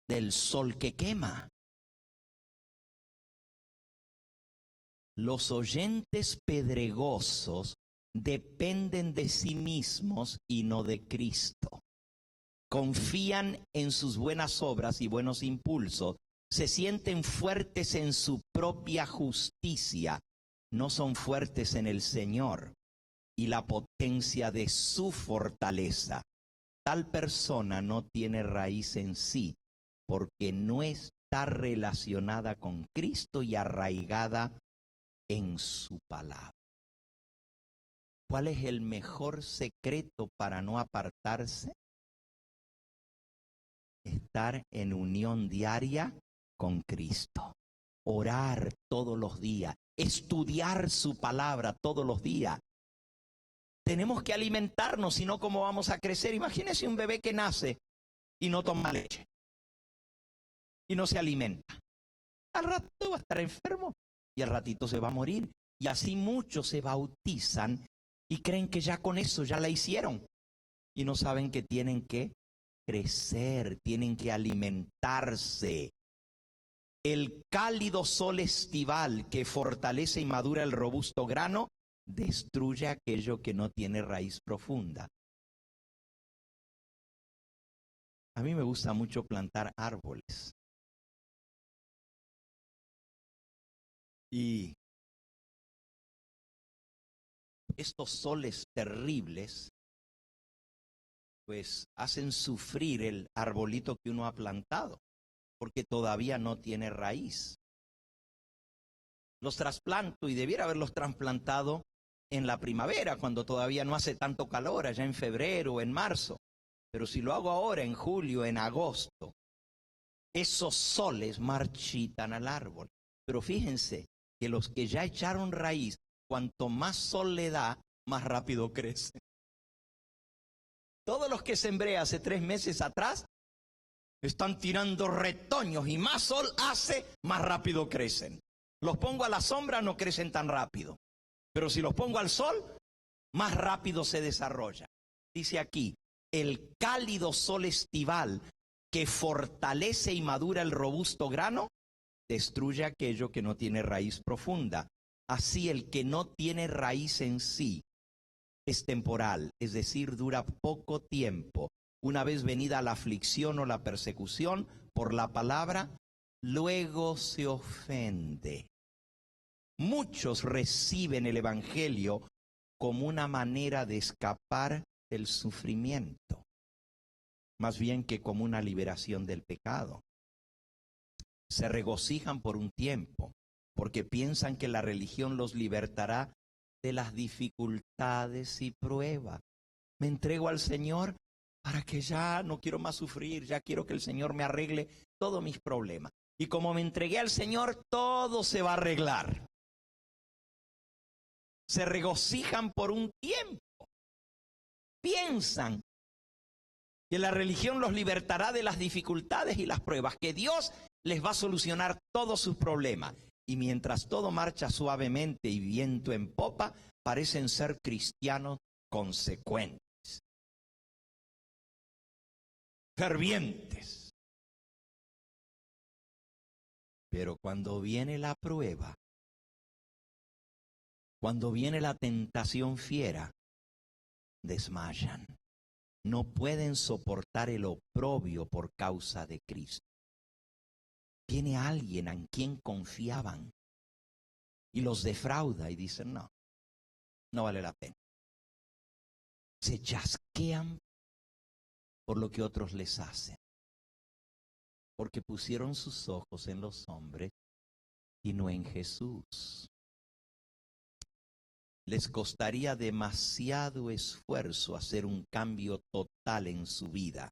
del sol que quema? Los oyentes pedregosos dependen de sí mismos y no de Cristo. Confían en sus buenas obras y buenos impulsos. Se sienten fuertes en su propia justicia. No son fuertes en el Señor y la potencia de su fortaleza. Tal persona no tiene raíz en sí porque no está relacionada con Cristo y arraigada en su palabra. ¿Cuál es el mejor secreto para no apartarse? Estar en unión diaria con Cristo. Orar todos los días. Estudiar su palabra todos los días. Tenemos que alimentarnos, si no, ¿cómo vamos a crecer? Imagínese un bebé que nace y no toma leche. Y no se alimenta. Al rato va a estar enfermo y al ratito se va a morir. Y así muchos se bautizan y creen que ya con eso ya la hicieron. Y no saben que tienen que crecer, tienen que alimentarse. El cálido sol estival que fortalece y madura el robusto grano, destruye aquello que no tiene raíz profunda. A mí me gusta mucho plantar árboles. Y estos soles terribles, pues hacen sufrir el arbolito que uno ha plantado, porque todavía no tiene raíz. Los trasplanto y debiera haberlos trasplantado en la primavera, cuando todavía no hace tanto calor, allá en febrero o en marzo. Pero si lo hago ahora, en julio, en agosto, esos soles marchitan al árbol. Pero fíjense que los que ya echaron raíz, cuanto más sol le da, más rápido crece. Todos los que sembré hace 3 meses atrás están tirando retoños y más sol hace, más rápido crecen. Los pongo a la sombra, no crecen tan rápido. Pero si los pongo al sol, más rápido se desarrolla. Dice aquí, el cálido sol estival que fortalece y madura el robusto grano, destruye aquello que no tiene raíz profunda. Así el que no tiene raíz en sí es temporal, es decir, dura poco tiempo. Una vez venida la aflicción o la persecución por la palabra, luego se ofende. Muchos reciben el evangelio como una manera de escapar del sufrimiento, más bien que como una liberación del pecado. Se regocijan por un tiempo, porque piensan que la religión los libertará de las dificultades y pruebas. Me entrego al Señor para que ya no quiero más sufrir, ya quiero que el Señor me arregle todos mis problemas. Y como me entregué al Señor, todo se va a arreglar. Se regocijan por un tiempo. Piensan que la religión los libertará de las dificultades y las pruebas, que Dios les va a solucionar todos sus problemas. Y mientras todo marcha suavemente y viento en popa, parecen ser cristianos consecuentes, fervientes. Pero cuando viene la prueba, cuando viene la tentación fiera, desmayan. No pueden soportar el oprobio por causa de Cristo. Tiene alguien en quien confiaban y los defrauda y dicen, no vale la pena. Se chasquean por lo que otros les hacen, porque pusieron sus ojos en los hombres y no en Jesús. Les costaría demasiado esfuerzo hacer un cambio total en su vida.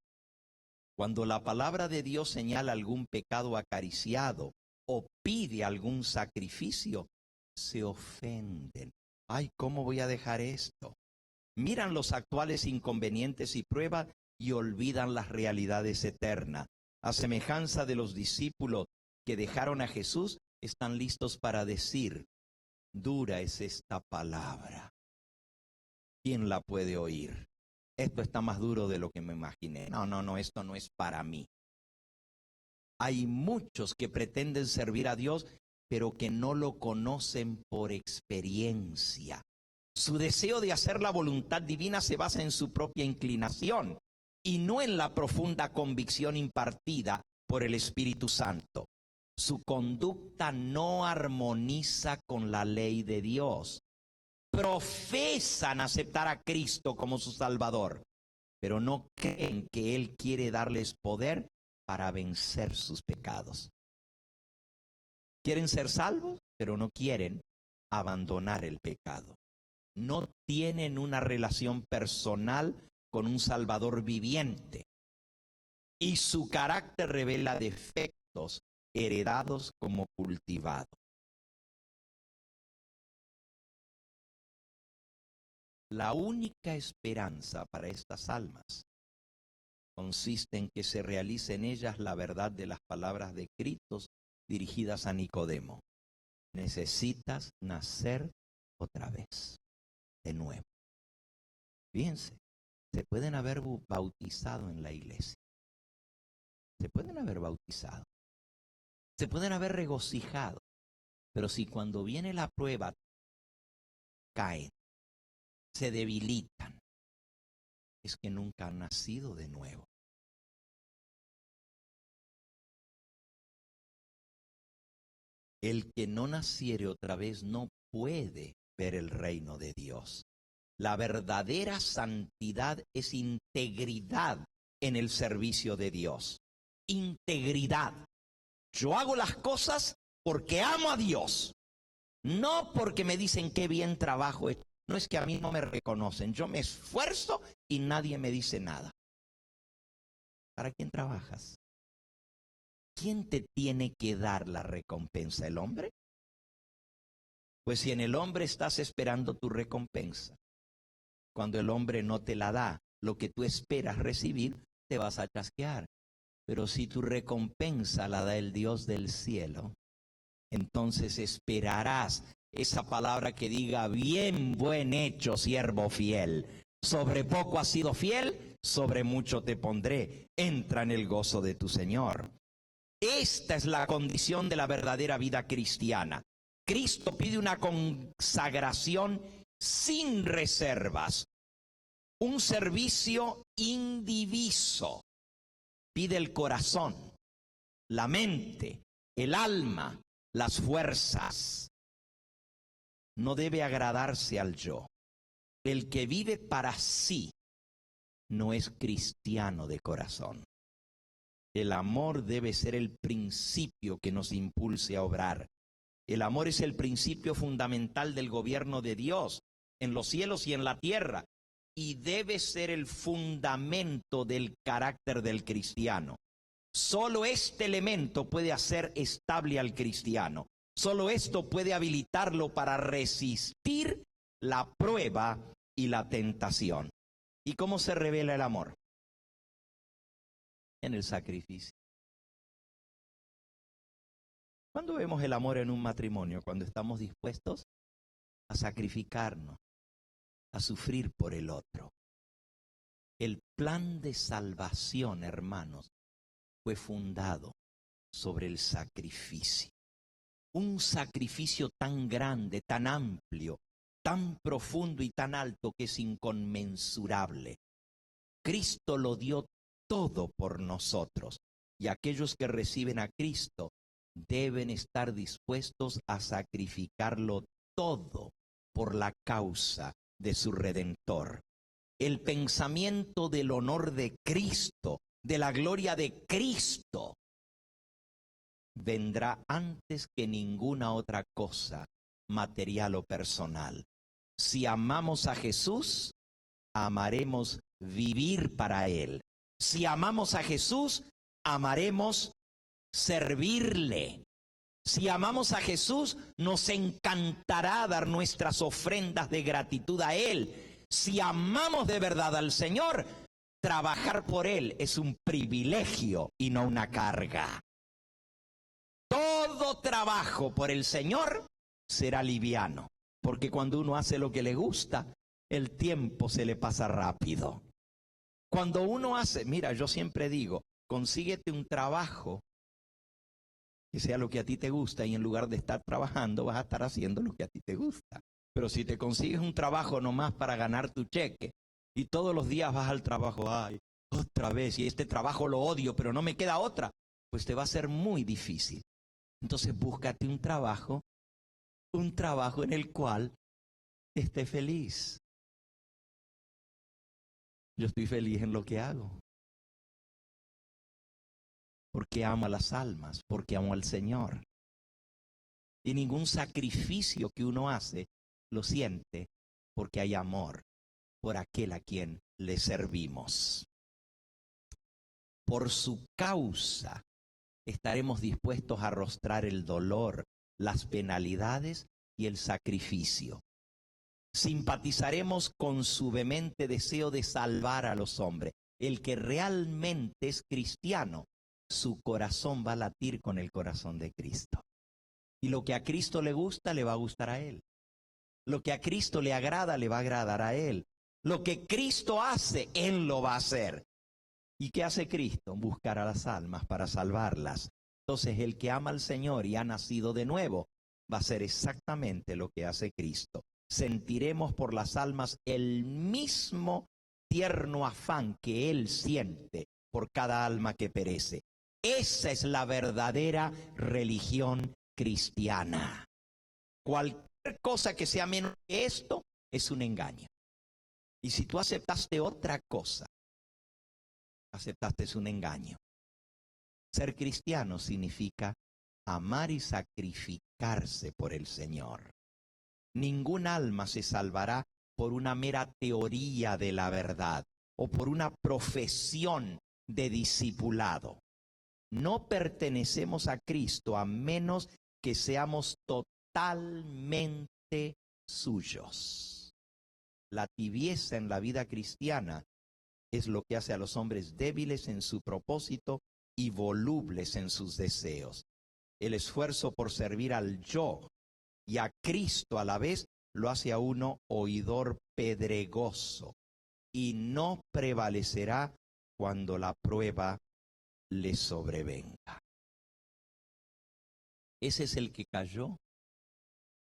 Cuando la palabra de Dios señala algún pecado acariciado o pide algún sacrificio, se ofenden. Ay, ¿cómo voy a dejar esto? Miran los actuales inconvenientes y pruebas y olvidan las realidades eternas. A semejanza de los discípulos que dejaron a Jesús, están listos para decir, dura es esta palabra. ¿Quién la puede oír? Esto está más duro de lo que me imaginé. No, esto no es para mí. Hay muchos que pretenden servir a Dios, pero que no lo conocen por experiencia. Su deseo de hacer la voluntad divina se basa en su propia inclinación y no en la profunda convicción impartida por el Espíritu Santo. Su conducta no armoniza con la ley de Dios. Profesan aceptar a Cristo como su Salvador, pero no creen que Él quiere darles poder para vencer sus pecados. Quieren ser salvos, pero no quieren abandonar el pecado. No tienen una relación personal con un Salvador viviente. Y su carácter revela defectos heredados como cultivados. La única esperanza para estas almas consiste en que se realice en ellas la verdad de las palabras de Cristo dirigidas a Nicodemo. Necesitas nacer otra vez, de nuevo. Fíjense, se pueden haber bautizado en la iglesia. Se pueden haber bautizado. Se pueden haber regocijado. Pero si cuando viene la prueba caen, se debilitan, es que nunca han nacido de nuevo. El que no naciere otra vez no puede ver el reino de Dios. La verdadera santidad es integridad en el servicio de Dios. Integridad. Yo hago las cosas porque amo a Dios, no porque me dicen qué bien trabajo. No es que a mí no me reconocen, yo me esfuerzo y nadie me dice nada. ¿Para quién trabajas? ¿Quién te tiene que dar la recompensa? ¿El hombre? Pues si en el hombre estás esperando tu recompensa, cuando el hombre no te la da, lo que tú esperas recibir, te vas a chasquear. Pero si tu recompensa la da el Dios del cielo, entonces esperarás esa palabra que diga: bien, buen hecho, siervo fiel. Sobre poco has sido fiel, sobre mucho te pondré. Entra en el gozo de tu Señor. Esta es la condición de la verdadera vida cristiana. Cristo pide una consagración sin reservas, un servicio indiviso. Pide el corazón, la mente, el alma, las fuerzas. No debe agradarse al yo. El que vive para sí no es cristiano de corazón. El amor debe ser el principio que nos impulse a obrar. El amor es el principio fundamental del gobierno de Dios en los cielos y en la tierra, y debe ser el fundamento del carácter del cristiano. Solo este elemento puede hacer estable al cristiano. Solo esto puede habilitarlo para resistir la prueba y la tentación. ¿Y cómo se revela el amor? En el sacrificio. ¿Cuándo vemos el amor en un matrimonio? Cuando estamos dispuestos a sacrificarnos, a sufrir por el otro. El plan de salvación, hermanos, fue fundado sobre el sacrificio. Un sacrificio tan grande, tan amplio, tan profundo y tan alto que es inconmensurable. Cristo lo dio todo por nosotros, y aquellos que reciben a Cristo deben estar dispuestos a sacrificarlo todo por la causa de su Redentor. El pensamiento del honor de Cristo, de la gloria de Cristo, vendrá antes que ninguna otra cosa, material o personal. Si amamos a Jesús, amaremos vivir para Él. Si amamos a Jesús, amaremos servirle. Si amamos a Jesús, nos encantará dar nuestras ofrendas de gratitud a Él. Si amamos de verdad al Señor, trabajar por Él es un privilegio y no una carga. Todo trabajo por el Señor será liviano, porque cuando uno hace lo que le gusta, el tiempo se le pasa rápido. Cuando uno hace, mira, yo siempre digo, consíguete un trabajo que sea lo que a ti te gusta, y en lugar de estar trabajando vas a estar haciendo lo que a ti te gusta. Pero si te consigues un trabajo nomás para ganar tu cheque y todos los días vas al trabajo, ay, otra vez, y este trabajo lo odio, pero no me queda otra, pues te va a ser muy difícil. Entonces búscate un trabajo en el cual esté feliz. Yo estoy feliz en lo que hago, porque amo a las almas, porque amo al Señor. Y ningún sacrificio que uno hace lo siente, porque hay amor por aquel a quien le servimos. Por su causa estaremos dispuestos a arrostrar el dolor, las penalidades y el sacrificio. Simpatizaremos con su vehemente deseo de salvar a los hombres. El que realmente es cristiano, su corazón va a latir con el corazón de Cristo. Y lo que a Cristo le gusta, le va a gustar a Él. Lo que a Cristo le agrada, le va a agradar a Él. Lo que Cristo hace, Él lo va a hacer. ¿Y qué hace Cristo? Buscar a las almas para salvarlas. Entonces el que ama al Señor y ha nacido de nuevo, va a hacer exactamente lo que hace Cristo. Sentiremos por las almas el mismo tierno afán que Él siente por cada alma que perece. Esa es la verdadera religión cristiana. Cualquier cosa que sea menos que esto es un engaño. Y si tú aceptaste otra cosa, aceptaste un engaño. Ser cristiano significa amar y sacrificarse por el Señor. Ningún alma se salvará por una mera teoría de la verdad o por una profesión de discipulado. No pertenecemos a Cristo a menos que seamos totalmente suyos. La tibieza en la vida cristiana es lo que hace a los hombres débiles en su propósito y volubles en sus deseos. El esfuerzo por servir al yo y a Cristo a la vez lo hace a uno oidor pedregoso y no prevalecerá cuando la prueba le sobrevenga. Ese es el que cayó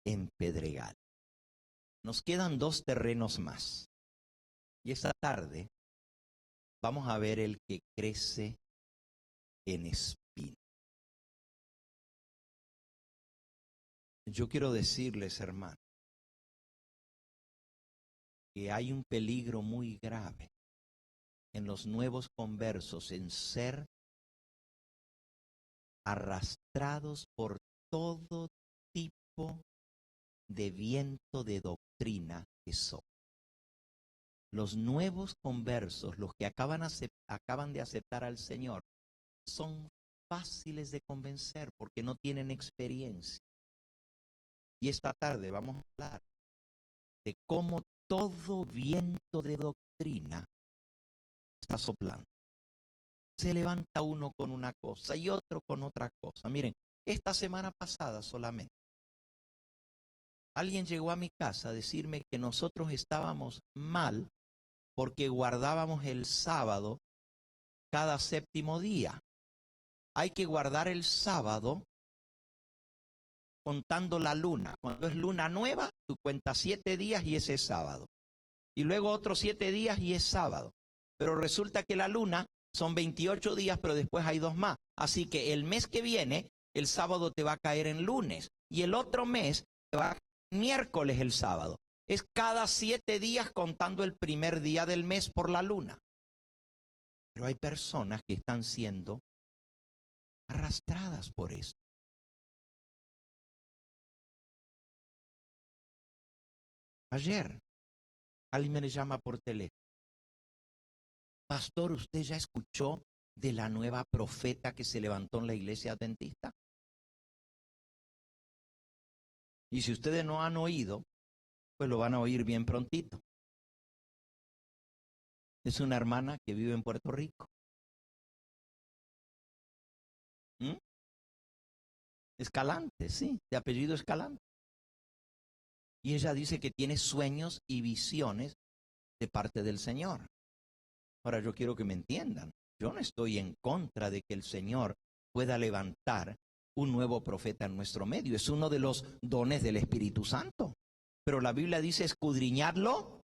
en pedregal. Nos quedan 2 terrenos más. Y esta tarde vamos a ver el que crece en espino. Yo quiero decirles, hermano, que hay un peligro muy grave en los nuevos conversos en ser arrastrados por todo tipo de viento de doctrina que son. Los nuevos conversos, los que acaban de aceptar al Señor, son fáciles de convencer porque no tienen experiencia. Y esta tarde vamos a hablar de cómo todo viento de doctrina está soplando. Se levanta uno con una cosa y otro con otra cosa. Miren, esta semana pasada solamente, alguien llegó a mi casa a decirme que nosotros estábamos mal porque guardábamos el sábado cada 7º día. Hay que guardar el sábado contando la luna. Cuando es luna nueva, tú cuentas 7 días y ese es sábado. Y luego otros 7 días y es sábado. Pero resulta que la luna son 28 días, pero después hay 2 más. Así que el mes que viene, el sábado te va a caer en lunes. Y el otro mes te va a caer miércoles el sábado. Es cada 7 días contando el primer día del mes por la luna. Pero hay personas que están siendo arrastradas por esto. Ayer, alguien me llama por teléfono. Pastor, ¿usted ya escuchó de la nueva profeta que se levantó en la iglesia adventista? Y si ustedes no han oído, pues lo van a oír bien prontito. Es una hermana que vive en Puerto Rico. Escalante, sí, de apellido Escalante. Y ella dice que tiene sueños y visiones de parte del Señor. Ahora yo quiero que me entiendan. Yo no estoy en contra de que el Señor pueda levantar un nuevo profeta en nuestro medio. Es uno de los dones del Espíritu Santo. Pero la Biblia dice escudriñarlo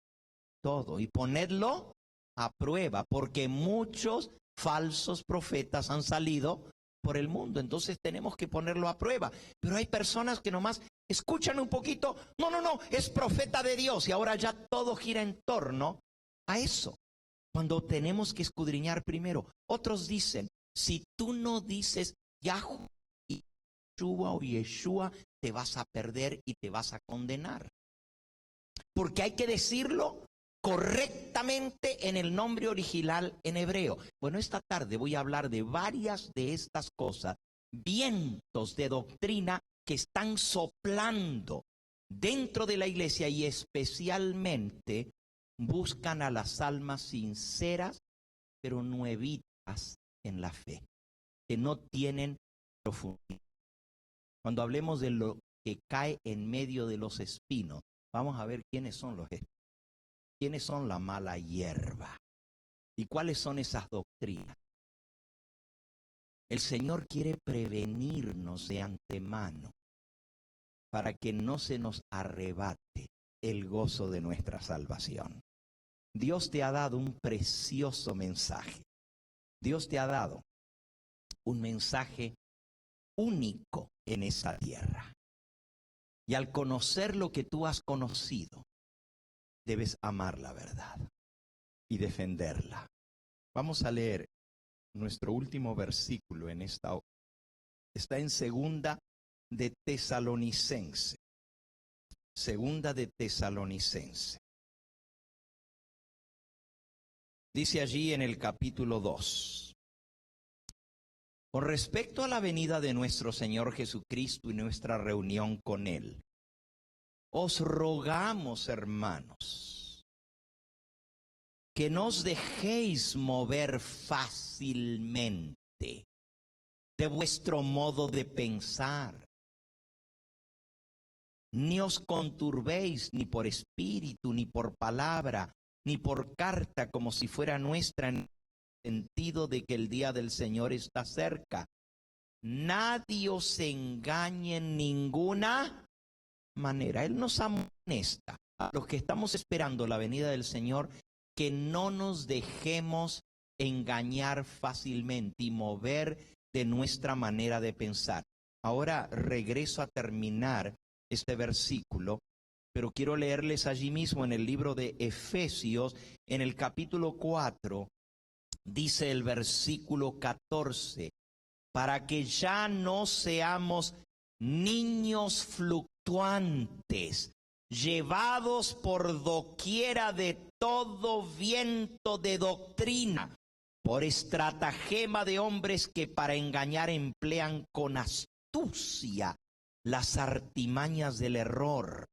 todo y ponerlo a prueba, porque muchos falsos profetas han salido por el mundo. Entonces tenemos que ponerlo a prueba. Pero hay personas que nomás escuchan un poquito, no, es profeta de Dios, y ahora ya todo gira en torno a eso. Cuando tenemos que escudriñar primero. Otros dicen, si tú no dices Yahweh y Yeshua o Yeshua, te vas a perder y te vas a condenar. Porque hay que decirlo correctamente en el nombre original en hebreo. Bueno, esta tarde voy a hablar de varias de estas cosas, vientos de doctrina que están soplando dentro de la iglesia y especialmente buscan a las almas sinceras, pero nuevitas en la fe, que no tienen profundidad. Cuando hablemos de lo que cae en medio de los espinos, vamos a ver quiénes son los espinos, quiénes son la mala hierba y cuáles son esas doctrinas. El Señor quiere prevenirnos de antemano para que no se nos arrebate el gozo de nuestra salvación. Dios te ha dado un precioso mensaje. Dios te ha dado un mensaje único en esa tierra. Y al conocer lo que tú has conocido, debes amar la verdad y defenderla. Vamos a leer nuestro último versículo en esta hora. Está en Segunda de Tesalonicense. Segunda de Tesalonicense. Dice allí en el capítulo 2. Con respecto a la venida de nuestro Señor Jesucristo y nuestra reunión con Él, os rogamos, hermanos, que no os dejéis mover fácilmente de vuestro modo de pensar, ni os conturbéis ni por espíritu, ni por palabra, ni por carta, como si fuera nuestra, en el sentido de que el día del Señor está cerca. Nadie os engañe en ninguna manera. Él nos amonesta a los que estamos esperando la venida del Señor, que no nos dejemos engañar fácilmente y mover de nuestra manera de pensar. Ahora regreso a terminar este versículo, pero quiero leerles allí mismo en el libro de Efesios, en el capítulo 4, dice el versículo 14, para que ya no seamos niños fluctuantes, llevados por doquiera de todo viento de doctrina, por estratagema de hombres que para engañar emplean con astucia las artimañas del error,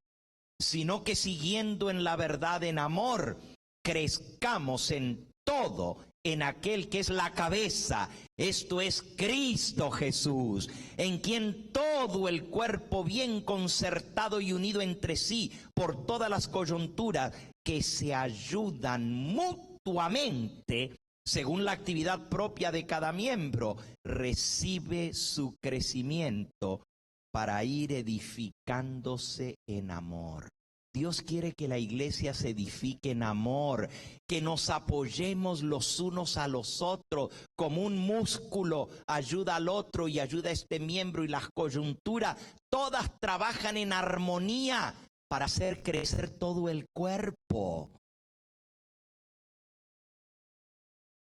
sino que siguiendo en la verdad en amor, crezcamos en todo en aquel que es la cabeza, esto es Cristo Jesús, en quien todo el cuerpo bien concertado y unido entre sí por todas las coyunturas que se ayudan mutuamente según la actividad propia de cada miembro, recibe su crecimiento para ir edificándose en amor. Dios quiere que la iglesia se edifique en amor, que nos apoyemos los unos a los otros, como un músculo ayuda al otro y ayuda a este miembro, y las coyunturas, todas trabajan en armonía para hacer crecer todo el cuerpo.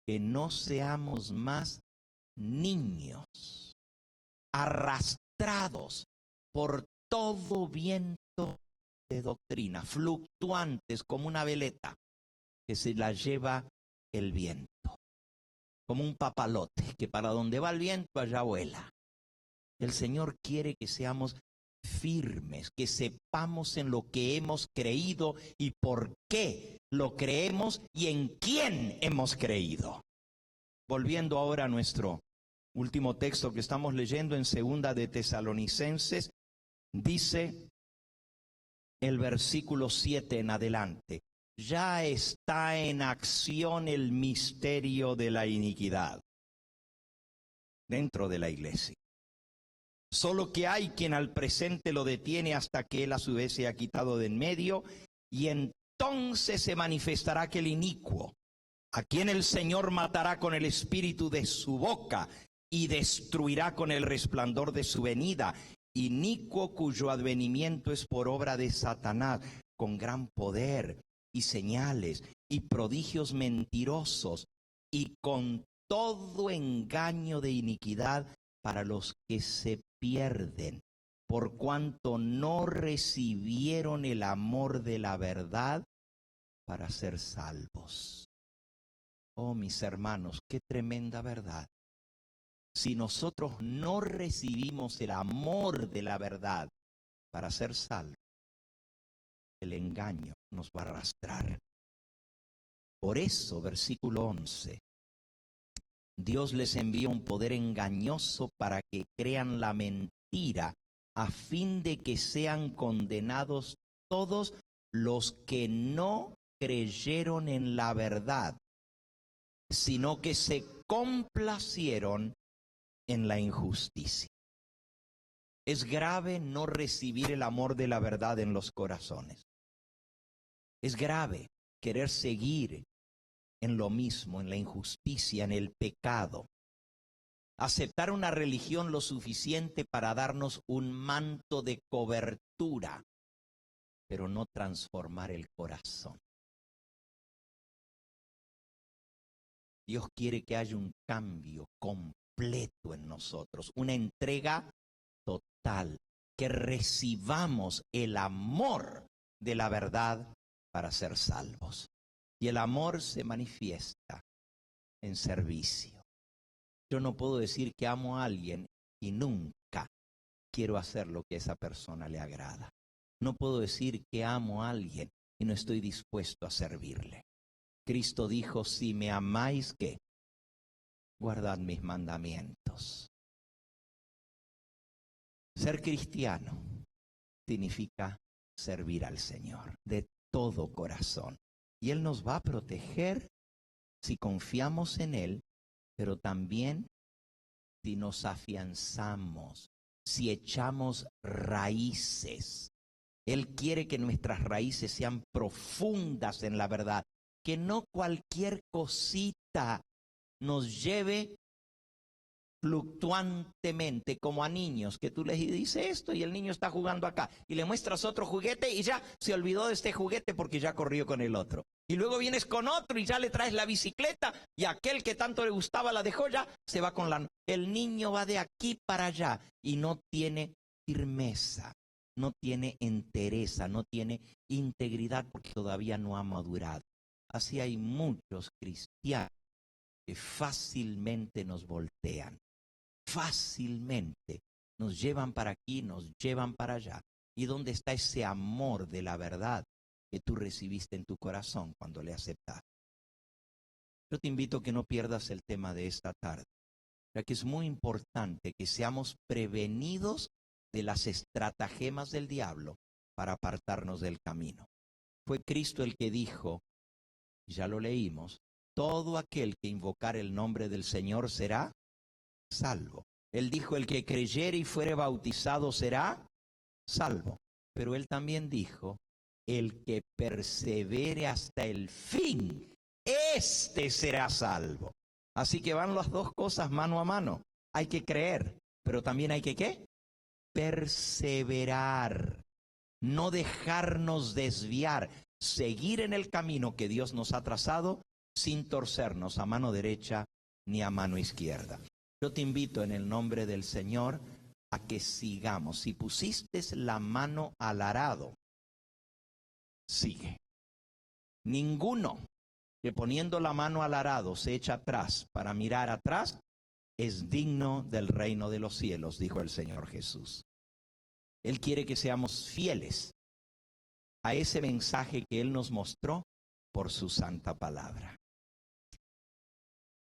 Que no seamos más niños, arrastrados por todo viento de doctrina, fluctuantes como una veleta que se la lleva el viento, como un papalote que para donde va el viento allá vuela. El Señor quiere que seamos firmes, que sepamos en lo que hemos creído y por qué lo creemos y en quién hemos creído. Volviendo ahora a nuestro último texto que estamos leyendo en Segunda de Tesalonicenses, dice el versículo 7 en adelante: ya está en acción el misterio de la iniquidad dentro de la iglesia. Solo que hay quien al presente lo detiene hasta que él a su vez se ha quitado de en medio, y entonces se manifestará aquel inicuo, a quien el Señor matará con el espíritu de su boca y destruirá con el resplandor de su venida. Inicuo cuyo advenimiento es por obra de Satanás, con gran poder y señales y prodigios mentirosos, y con todo engaño de iniquidad para los que se pierden, por cuanto no recibieron el amor de la verdad para ser salvos. Oh, mis hermanos, qué tremenda verdad. Si nosotros no recibimos el amor de la verdad para ser salvos, el engaño nos va a arrastrar. Por eso, versículo 11, Dios les envía un poder engañoso para que crean la mentira, a fin de que sean condenados todos los que no creyeron en la verdad, sino que se complacieron en la injusticia. Es grave no recibir el amor de la verdad en los corazones. Es grave querer seguir en lo mismo, en la injusticia, en el pecado. Aceptar una religión lo suficiente para darnos un manto de cobertura, pero no transformar el corazón. Dios quiere que haya un cambio completo en nosotros, una entrega total, que recibamos el amor de la verdad para ser salvos. Y el amor se manifiesta en servicio. Yo no puedo decir que amo a alguien y nunca quiero hacer lo que a esa persona le agrada. No puedo decir que amo a alguien y no estoy dispuesto a servirle. Cristo dijo, si me amáis, ¿qué? Guardad mis mandamientos. Ser cristiano significa servir al Señor de todo corazón. Y Él nos va a proteger si confiamos en Él, pero también si nos afianzamos, si echamos raíces. Él quiere que nuestras raíces sean profundas en la verdad, que no cualquier cosita nos lleve fluctuantemente como a niños, que tú les dices esto y el niño está jugando acá y le muestras otro juguete y ya se olvidó de este juguete porque ya corrió con el otro. Y luego vienes con otro y ya le traes la bicicleta y aquel que tanto le gustaba la dejó, ya se va con la... El niño va de aquí para allá y no tiene firmeza, no tiene entereza, no tiene integridad porque todavía no ha madurado. Así hay muchos cristianos que fácilmente nos voltean, fácilmente nos llevan para aquí, nos llevan para allá. ¿Y dónde está ese amor de la verdad que tú recibiste en tu corazón cuando le aceptaste? Yo te invito a que no pierdas el tema de esta tarde, ya que es muy importante que seamos prevenidos de las estratagemas del diablo para apartarnos del camino. Fue Cristo el que dijo, ya lo leímos, todo aquel que invocar el nombre del Señor será salvo. Él dijo, el que creyere y fuere bautizado será salvo. Pero él también dijo, el que persevere hasta el fin, este será salvo. Así que van las dos cosas mano a mano. Hay que creer, pero también hay que ¿qué? Perseverar. No dejarnos desviar. Seguir en el camino que Dios nos ha trazado sin torcernos a mano derecha ni a mano izquierda. Yo te invito en el nombre del Señor a que sigamos. Si pusiste la mano al arado, sigue. Ninguno que poniendo la mano al arado se echa atrás para mirar atrás es digno del reino de los cielos, dijo el Señor Jesús. Él quiere que seamos fieles a ese mensaje que Él nos mostró por su santa palabra.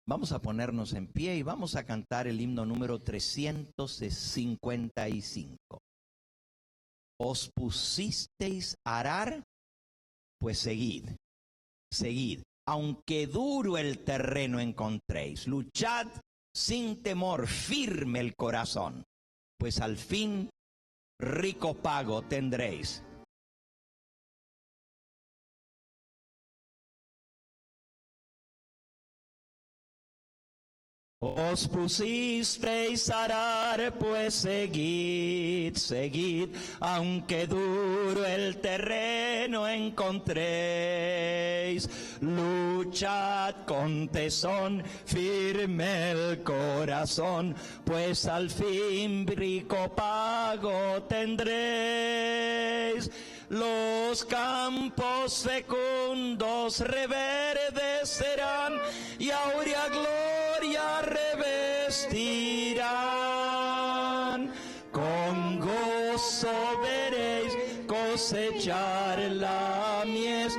Vamos a ponernos en pie y vamos a cantar el himno número 355. Os pusisteis a arar, pues seguid, seguid. Aunque duro el terreno encontréis, luchad sin temor, firme el corazón, pues al fin rico pago tendréis. Os pusisteis a arar, pues seguid, seguid, aunque duro el terreno encontréis. Luchad con tesón, firme el corazón, pues al fin rico pago tendréis. Los campos fecundos reverdecerán y áurea gloria revestirán. Con gozo veréis cosechar la mies